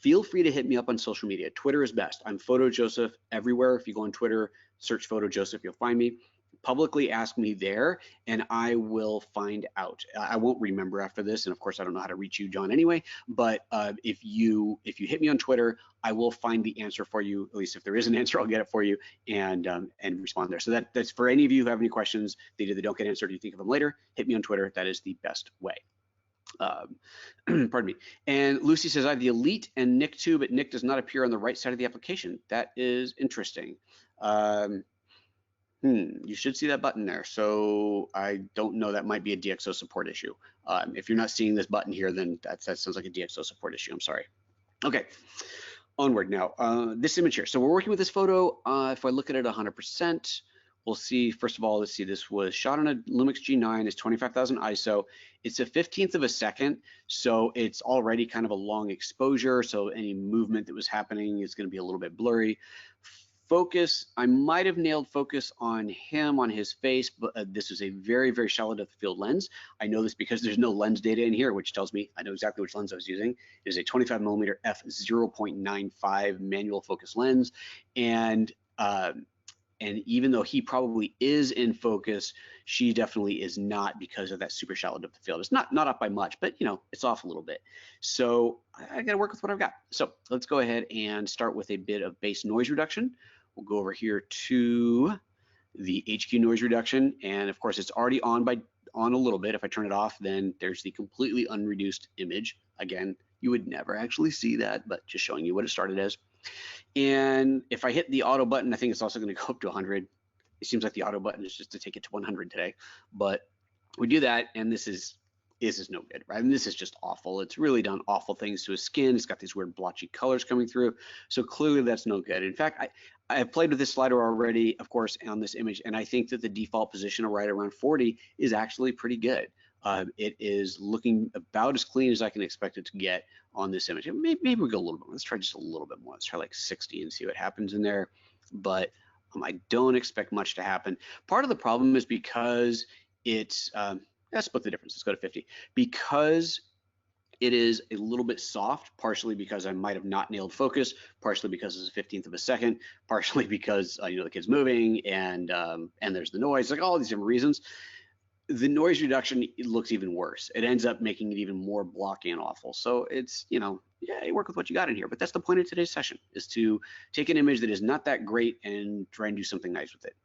feel free to hit me up on social media. Twitter is best. I'm PhotoJoseph everywhere. If you go on Twitter, search PhotoJoseph, you'll find me. Publicly ask me there, and I will find out. I won't remember after this, and of course I don't know how to reach you, John, anyway, but if you hit me on Twitter, I will find the answer for you. At least if there is an answer, I'll get it for you and respond there. So that's for any of you who have any questions that either don't get answered or you think of them later, hit me on Twitter. That is the best way. Pardon me. And Lucy says, I have the Elite and Nick too, but Nick does not appear on the right side of the application. That is interesting. You should see that button there. So I don't know, that might be a DxO support issue. If you're not seeing this button here, then that sounds like a DxO support issue. I'm sorry. Okay, onward now. This image here. So we're working with this photo. If I look at it 100%, we'll see, first of all, let's see, this was shot on a Lumix G9, it's 25,000 ISO. It's a 15th of a second, so it's already kind of a long exposure, so any movement that was happening is gonna be a little bit blurry. Focus, I might have nailed focus on him, on his face, but this is a very, very shallow depth of field lens. I know this because there's no lens data in here, which tells me I know exactly which lens I was using. It is a 25mm f/0.95 manual focus lens, and even though he probably is in focus, she definitely is not because of that super shallow depth of field. It's not up by much, but it's off a little bit. So I gotta work with what I've got. So let's go ahead and start with a bit of base noise reduction. We'll go over here to the HQ noise reduction, and of course it's already on a little bit. If I turn it off, then there's the completely unreduced image. Again, you would never actually see that, but just showing you what it started as. And if I hit the auto button, I think it's also going to go up to 100. It seems like the auto button is just to take it to 100 today, but we do that, and this is no good, right? I mean, this is just awful. It's really done awful things to his skin. It's got these weird blotchy colors coming through, so clearly that's no good. In fact, I have played with this slider already, of course, on this image, and I think that the default position of right around 40 is actually pretty good. It is looking about as clean as I can expect it to get on this image. Maybe we go a little bit more. Let's try just a little bit more. Let's try like 60 and see what happens in there. But I don't expect much to happen. Part of the problem is because it's, let's split the difference. Let's go to 50. Because it is a little bit soft, partially because I might have not nailed focus, partially because it's a 15th of a second, partially because the kid's moving and there's the noise, like all these different reasons. The noise reduction, it looks even worse. It ends up making it even more blocky and awful. So it's, yeah, you work with what you got in here, but that's the point of today's session, is to take an image that is not that great and try and do something nice with it.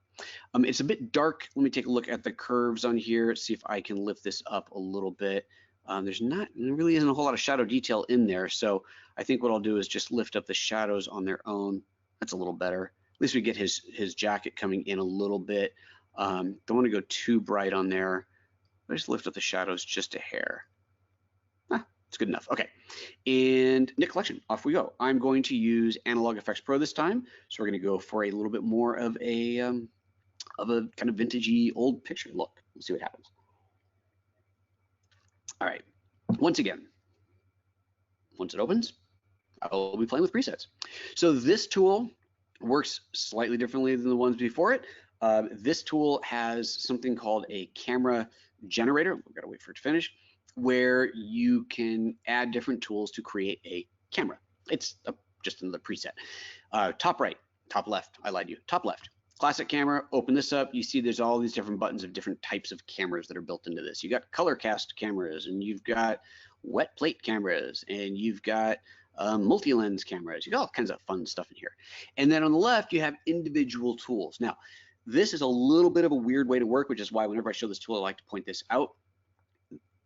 It's a bit dark. Let me take a look at the curves on here, see if I can lift this up a little bit. There really isn't a whole lot of shadow detail in there. So I think what I'll do is just lift up the shadows on their own. That's a little better. At least we get his jacket coming in a little bit. Don't want to go too bright on there. I just lift up the shadows just a hair. It's good enough. Okay, and Nick Collection, off we go. I'm going to use Analog Effects Pro this time, so we're going to go for a little bit more of a kind of vintagey old picture look. We'll see what happens. All right, once again, once it opens, I'll be playing with presets. So this tool works slightly differently than the ones before it. This tool has something called a camera generator. We've got to wait for it to finish, where you can add different tools to create a camera. It's just another preset. Top right, top left, I lied to you, top left. Classic camera, open this up, you see there's all these different buttons of different types of cameras that are built into this. You got color cast cameras, and you've got wet plate cameras, and you've got multi-lens cameras. You got all kinds of fun stuff in here. And then on the left, you have individual tools. Now, this is a little bit of a weird way to work, which is why whenever I show this tool, I like to point this out.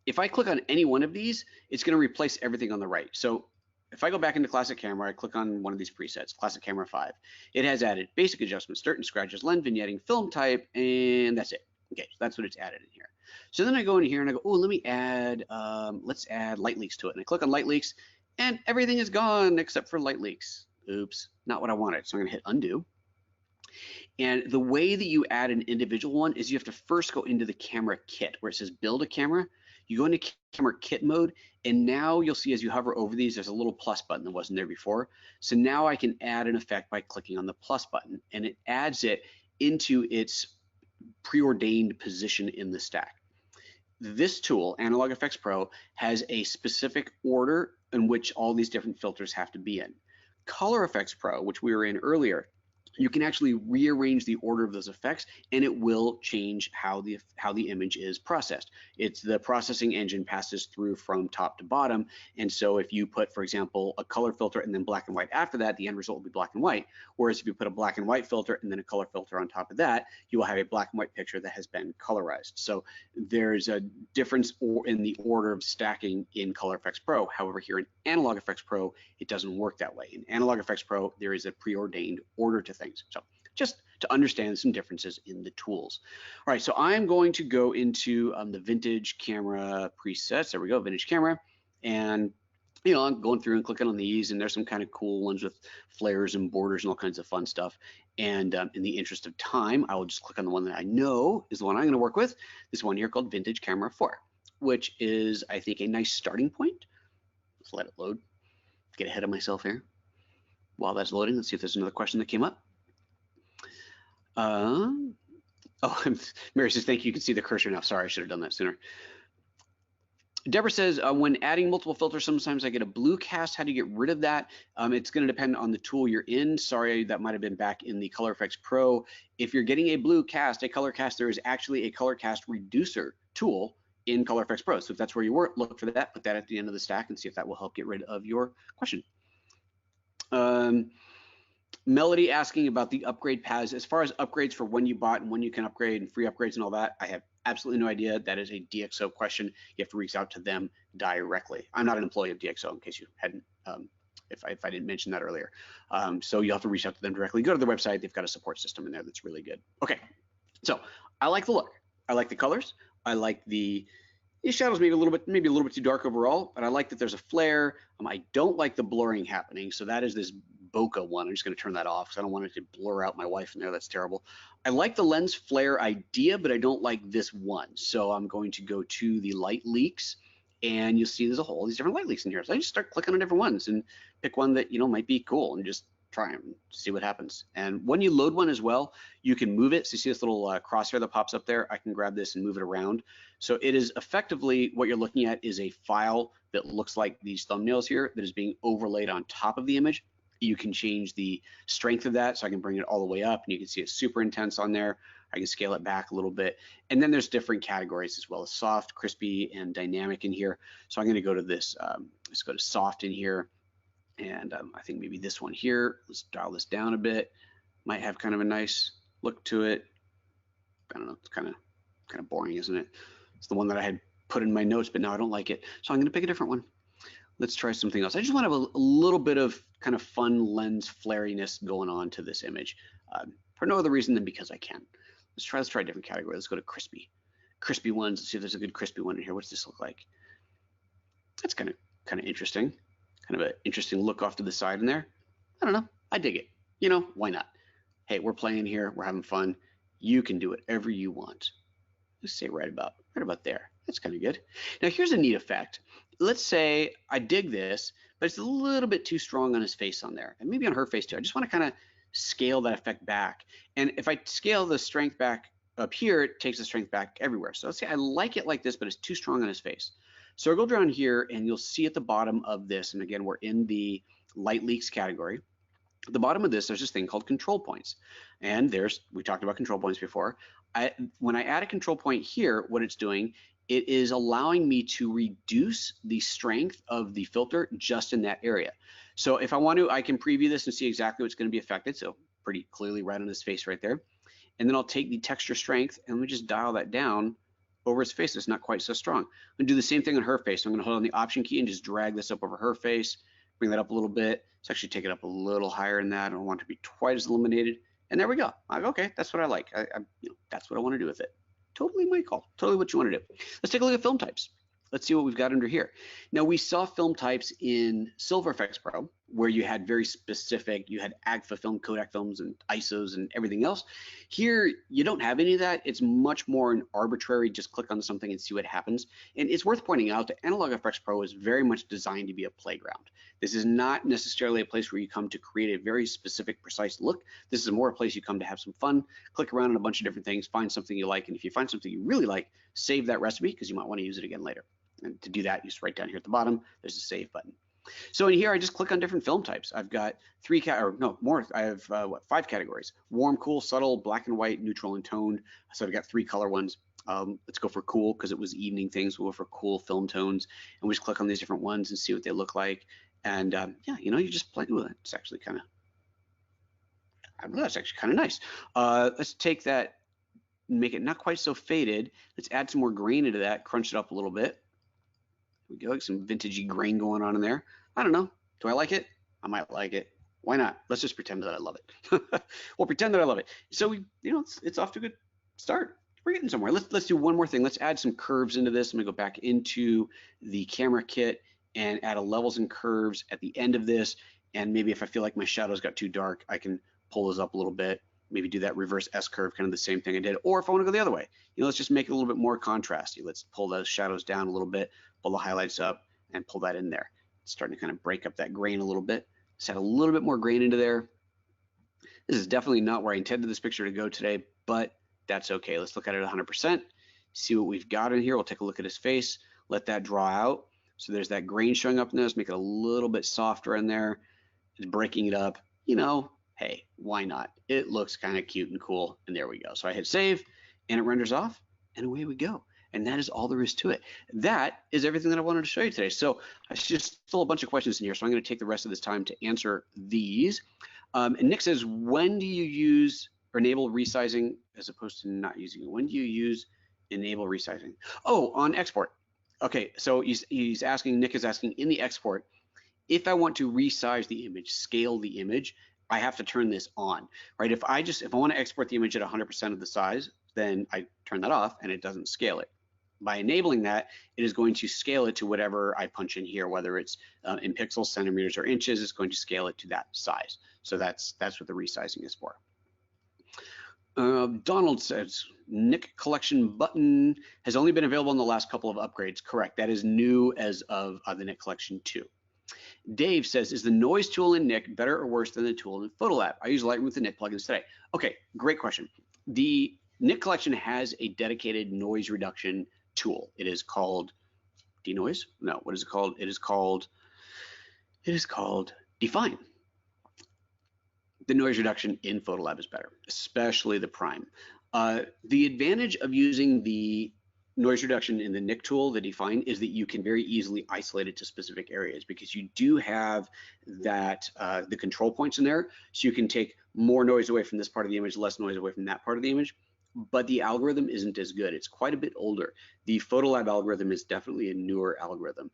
If I click on any one of these, it's going to replace everything on the right. So if I go back into Classic Camera, I click on one of these presets, Classic Camera 5. It has added basic adjustments, dirt and scratches, lens vignetting, film type, and that's it. Okay, so that's what it's added in here. So then I go in here and I go, oh, let me add, let's add light leaks to it. And I click on light leaks, and everything is gone except for light leaks. Oops, not what I wanted. So I'm going to hit undo. And the way that you add an individual one is you have to first go into the camera kit where it says build a camera. You go into camera kit mode, and now you'll see as you hover over these, there's a little plus button that wasn't there before. So now I can add an effect by clicking on the plus button, and it adds it into its preordained position in the stack. This tool, Analog Effects Pro, has a specific order in which all these different filters have to be in. Color Effects Pro, which we were in earlier, you can actually rearrange the order of those effects, and it will change how the image is processed. It's the processing engine passes through from top to bottom, and so if you put, for example, a color filter and then black and white after that, the end result will be black and white. Whereas if you put a black and white filter and then a color filter on top of that, you will have a black and white picture that has been colorized. So there's a difference in the order of stacking in Color Effects Pro. However, here in Analog Effects Pro, it doesn't work that way. In Analog Effects Pro, there is a preordained order to things. So just to understand some differences in the tools. All right, so I'm going to go into the vintage camera presets. There we go, vintage camera. And you know, I'm going through and clicking on these, and there's some kind of cool ones with flares and borders and all kinds of fun stuff. And in the interest of time, I will just click on the one that I know is the one I'm going to work with. This one here called Vintage Camera 4, which is, I think, a nice starting point. Let's let it load. Get ahead of myself here. While that's loading, let's see if there's another question that came up. Oh, Mary says, thank you. You can see the cursor now. Sorry, I should have done that sooner. Deborah says, when adding multiple filters, sometimes I get a blue cast. How do you get rid of that? It's going to depend on the tool you're in. Sorry, that might have been back in the Color Effects Pro. If you're getting a blue cast, a color cast, there is actually a color cast reducer tool in Color Effects Pro. So if that's where you were, look for that, put that at the end of the stack and see if that will help get rid of your question. Melody asking about the upgrade paths. As far as upgrades for when you bought and when you can upgrade and free upgrades and all that, I have absolutely no idea. That is a DxO question. You have to reach out to them directly. I'm not an employee of DxO, in case you hadn't, if I didn't mention that earlier. So you'll have to reach out to them directly. Go to their website. They've got a support system in there that's really good. Okay, so I like the look. I like the colors. I like the shadows maybe a little bit too dark overall, but I like that there's a flare. I don't like the blurring happening. So that is this bokeh one. I'm just going to turn that off because I don't want it to blur out my wife in there. That's terrible. I like the lens flare idea, but I don't like this one. So I'm going to go to the light leaks, and you'll see there's a whole these different light leaks in here. So I just start clicking on different ones and pick one that might be cool and just try and see what happens. And when you load one as well, you can move it. So you see this little crosshair that pops up there. I can grab this and move it around. So it is effectively what you're looking at is a file that looks like these thumbnails here that is being overlaid on top of the image. You can change the strength of that, so I can bring it all the way up, and you can see it's super intense on there. I can scale it back a little bit, and then there's different categories as well as soft, crispy, and dynamic in here. So I'm going to go to this. Let's go to soft in here, and I think maybe this one here. Let's dial this down a bit. Might have kind of a nice look to it. I don't know. It's kind of boring, isn't it? It's the one that I had put in my notes, but now I don't like it. So I'm going to pick a different one. Let's try something else. I just want to have a little bit of kind of fun lens flariness going on to this image for no other reason than because I can. Let's try a different category. Let's go to crispy ones. Let's see if there's a good crispy one in here. What's this look like? That's kind of interesting. Kind of an interesting look off to the side in there. I don't know. I dig it. Why not? Hey, we're playing here. We're having fun. You can do whatever you want. Let's say right about there. That's kind of good. Now here's a neat effect. Let's say I dig this, but it's a little bit too strong on his face on there, and maybe on her face too. I just want to kind of scale that effect back. And if I scale the strength back up here, it takes the strength back everywhere. So let's say I like it like this, but it's too strong on his face. So I'll go down here, and you'll see at the bottom of this, and again, we're in the light leaks category. At the bottom of this, there's this thing called control points. And we talked about control points before. When I add a control point here, what it's doing it is allowing me to reduce the strength of the filter just in that area. So if I want to, I can preview this and see exactly what's going to be affected. So pretty clearly right on his face right there. And then I'll take the texture strength and we just dial that down over his face. It's not quite so strong. I'm gonna do the same thing on her face. So I'm gonna hold on the Option key and just drag this up over her face, bring that up a little bit. Let's actually take it up a little higher than that. I don't want it to be quite as illuminated. And there we go. Okay, that's what I like. That's what I want to do with it. Totally my call. Totally what you want to do. Let's take a look at film types. Let's see what we've got under here. Now we saw film types in Silver Effects Pro, where you had very specific, you had AGFA film, Kodak films, and ISOs and everything else. Here, you don't have any of that. It's much more an arbitrary, just click on something and see what happens. And it's worth pointing out that Analog Effects Pro is very much designed to be a playground. This is not necessarily a place where you come to create a very specific, precise look. This is more a place you come to have some fun, click around on a bunch of different things, find something you like, and if you find something you really like, save that recipe because you might want to use it again later. And to do that, you just right down here at the bottom, there's a save button. So in here, I just click on different film types. I've got I have 5 categories: warm, cool, subtle, black and white, neutral, and toned. So I've got 3 color ones. Let's go for cool because it was evening things. We'll go for cool film tones, and we just click on these different ones and see what they look like. And yeah, you know, you just play with it. It's actually kind of, I don't know, it's actually kind of nice. Let's take that, make it not quite so faded. Let's add some more grain into that, crunch it up a little bit. We go, like some vintagey grain going on in there. I don't know. Do I like it? I might like it. Why not? Let's just pretend that I love it. We'll pretend that I love it. So we, you know, it's off to a good start. We're getting somewhere. Let's do one more thing. Let's add some curves into this. I'm gonna go back into the camera kit and add a levels and curves at the end of this. And maybe if I feel like my shadows got too dark, I can pull those up a little bit. Maybe do that reverse S curve, kind of the same thing I did. Or if I want to go the other way, you know, let's just make it a little bit more contrasty. Let's pull those shadows down a little bit, pull the highlights up, and pull that in there. It's starting to kind of break up that grain a little bit. Let's add a little bit more grain into there. This is definitely not where I intended this picture to go today, but that's okay. Let's look at it 100%, see what we've got in here. We'll take a look at his face, let that draw out. So there's that grain showing up in this, make it a little bit softer in there. It's breaking it up, you know, hey, why not? It looks kind of cute and cool, and there we go. So I hit save, and it renders off, and away we go. And that is all there is to it. That is everything that I wanted to show you today. So I just still a bunch of questions in here, so I'm going to take the rest of this time to answer these. And Nick says, when do you use or enable resizing as opposed to not using it? When do you use enable resizing? Oh, on export. Okay, so he's asking, Nick is asking in the export, if I want to resize the image, scale the image, I have to turn this on, right? If I want to export the image at 100% of the size, then I turn that off and it doesn't scale it. By enabling that, it is going to scale it to whatever I punch in here, whether it's in pixels, centimeters, or inches. It's going to scale it to that size. So that's what the resizing is for. Donald says, Nick collection button has only been available in the last couple of upgrades. Correct, that is new as of the Nick collection 2. Dave says, is the noise tool in Nick better or worse than the tool in PhotoLab? I use Lightroom with the Nick plugins today. Okay, great question. The Nick collection has a dedicated noise reduction tool. It is called Denoise? No, what is it called? It is called Define. The noise reduction in PhotoLab is better, especially the prime. The advantage of using the noise reduction in the Nick tool, the Define, is that you can very easily isolate it to specific areas because you do have that the control points in there, so you can take more noise away from this part of the image, less noise away from that part of the image. But the algorithm isn't as good. It's quite a bit older. The PhotoLab algorithm is definitely a newer algorithm.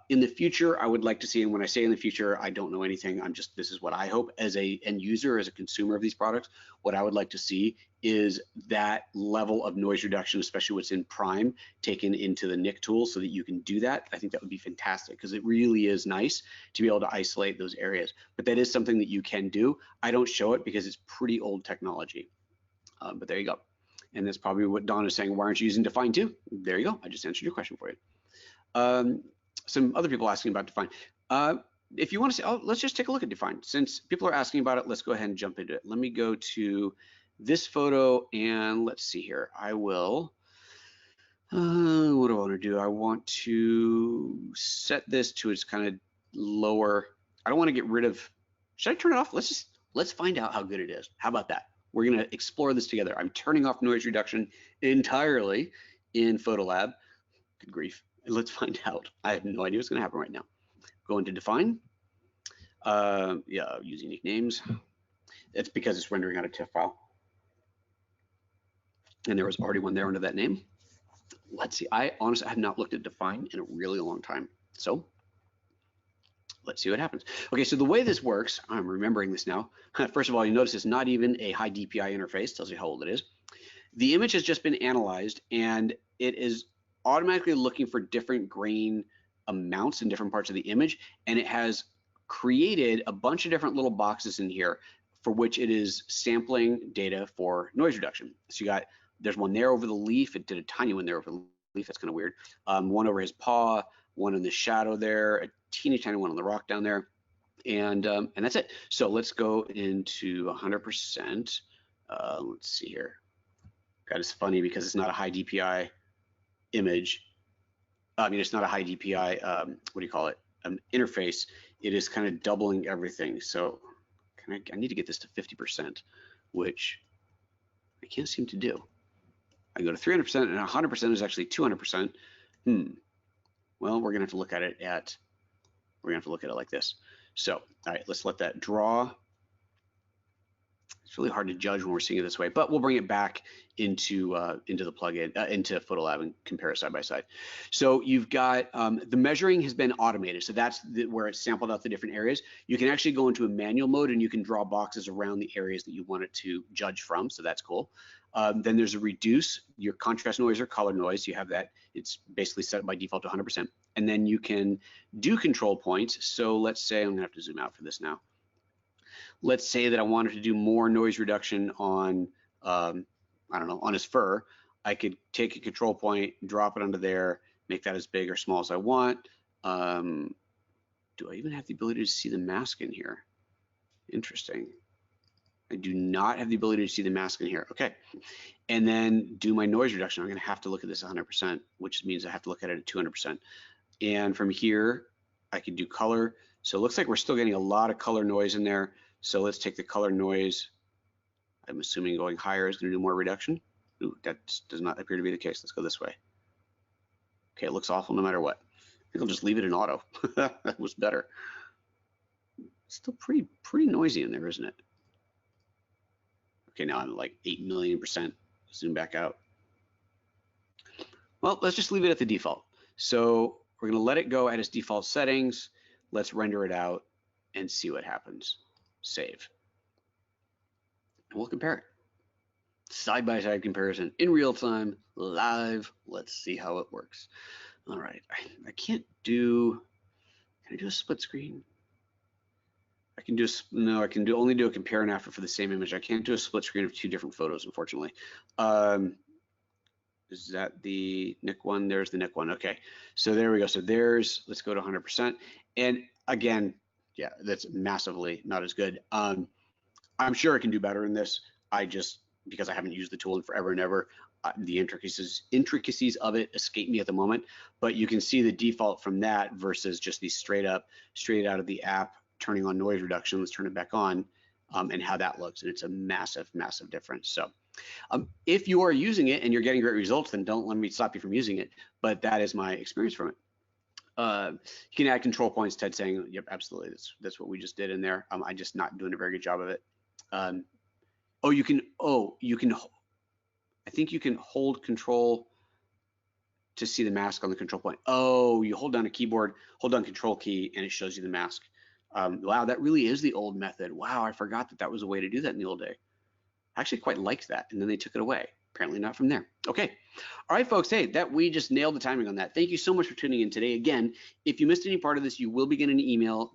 In the future, I would like to see, and when I say in the future, I don't know anything. This is what I hope as a end user, as a consumer of these products, what I would like to see is that level of noise reduction, especially what's in Prime, taken into the Nick tool so that you can do that. I think that would be fantastic because it really is nice to be able to isolate those areas. But that is something that you can do. I don't show it because it's pretty old technology, but there you go. And that's probably what Don is saying. Why aren't you using Define too? There you go. I just answered your question for you. Some other people asking about Define. If you want to say, oh, let's just take a look at Define. Since people are asking about it, let's go ahead and jump into it. Let me go to this photo and let's see here. I will, what do I want to do? I want to set this to its kind of lower. I don't want to get rid of, should I turn it off? Let's find out how good it is. How about that? We're going to explore this together. I'm turning off noise reduction entirely in PhotoLab. Good grief. Let's find out. I have no idea what's going to happen right now. Go into define. Yeah, use unique names. It's because it's rendering out a TIFF file. And there was already one there under that name. Let's see. I honestly have not looked at define in a really long time. So let's see what happens. Okay, so the way this works, I'm remembering this now. First of all, you notice it's not even a high DPI interface, tells you how old it is. The image has just been analyzed and it is automatically looking for different grain amounts in different parts of the image, and it has created a bunch of different little boxes in here for which it is sampling data for noise reduction. So there's one there over the leaf. It did a tiny one there over the leaf. That's kind of weird. One over his paw, one in the shadow there, a teeny tiny one on the rock down there, and that's it. So let's go into 100%. Let's see here. God, it's funny because it's not a high DPI image. I mean, it's not a high DPI, what do you call it, interface. It is kind of doubling everything. So I need to get this to 50%, which I can't seem to do. I go to 300% and 100% is actually 200%. Well, we're gonna have to look at it like this. So, all right, let's let that draw. It's really hard to judge when we're seeing it this way, but we'll bring it back into the plugin, into PhotoLab, and compare it side by side. So you've got the measuring has been automated. So that's where it's sampled out the different areas. You can actually go into a manual mode and you can draw boxes around the areas that you want it to judge from. So that's cool. Then there's a reduce, your contrast noise or color noise. You have that. It's basically set by default to 100%. And then you can do control points. So let's say, I'm gonna have to zoom out for this now. Let's say that I wanted to do more noise reduction on, I don't know, on his fur. I could take a control point, drop it under there, make that as big or small as I want. Do I even have the ability to see the mask in here? Interesting. I do not have the ability to see the mask in here. Okay. And then do my noise reduction. I'm going to have to look at this 100%, which means I have to look at it at 200%. And from here, I could do color. So it looks like we're still getting a lot of color noise in there. So let's take the color noise. I'm assuming going higher is going to do more reduction. Ooh, that does not appear to be the case. Let's go this way. Okay, it looks awful no matter what. I think I'll just leave it in auto. That was better. Still pretty noisy in there, isn't it? Okay, now I'm like 8 million%. Zoom back out. Well, let's just leave it at the default. So we're going to let it go at its default settings. Let's render it out and see what happens. Save. And we'll compare it. Side-by-side comparison in real time, live. Let's see how it works. All right, I can't do, can I do a split screen? I can do, no, I can only do a compare and after for the same image. I can't do a split screen of two different photos, unfortunately. Is that the Nick one? There's the Nick one. Okay, so there we go. So there's, let's go to 100%. And again, yeah, that's massively not as good. I'm sure I can do better in this. I just, because I haven't used the tool in forever and ever, the intricacies of it escape me at the moment. But you can see the default from that versus just the straight out of the app, turning on noise reduction. Let's turn it back on, and how that looks. And it's a massive difference. So if you are using it and you're getting great results, then don't let me stop you from using it. But that is my experience from it. You can add control points. Ted saying, yep, absolutely. That's what we just did in there. I'm just not doing a very good job of it. I think you can hold control to see the mask on the control point. Oh, you hold down a keyboard, hold down control key, and it shows you the mask. Wow, that really is the old method. Wow, I forgot that was a way to do that in the old day. I actually quite liked that, and then they took it away. Apparently not from there. Okay. All right, folks. Hey, we just nailed the timing on that. Thank you so much for tuning in today. Again, if you missed any part of this, you will be getting an email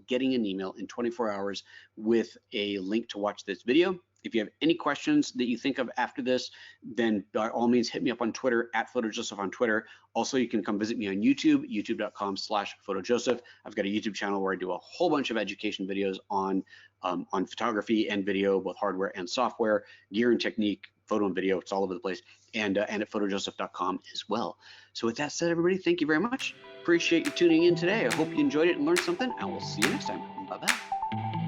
in 24 hours with a link to watch this video. If you have any questions that you think of after this, then by all means, hit me up on Twitter at PhotoJoseph on Twitter. Also, you can come visit me on YouTube, youtube.com/PhotoJoseph. I've got a YouTube channel where I do a whole bunch of education videos on photography and video, both hardware and software, gear and technique, photo and video. It's all over the place, and at PhotoJoseph.com as well. So with that said, everybody, thank you very much. Appreciate you tuning in today. I hope you enjoyed it and learned something, and we'll see you next time. Bye-bye.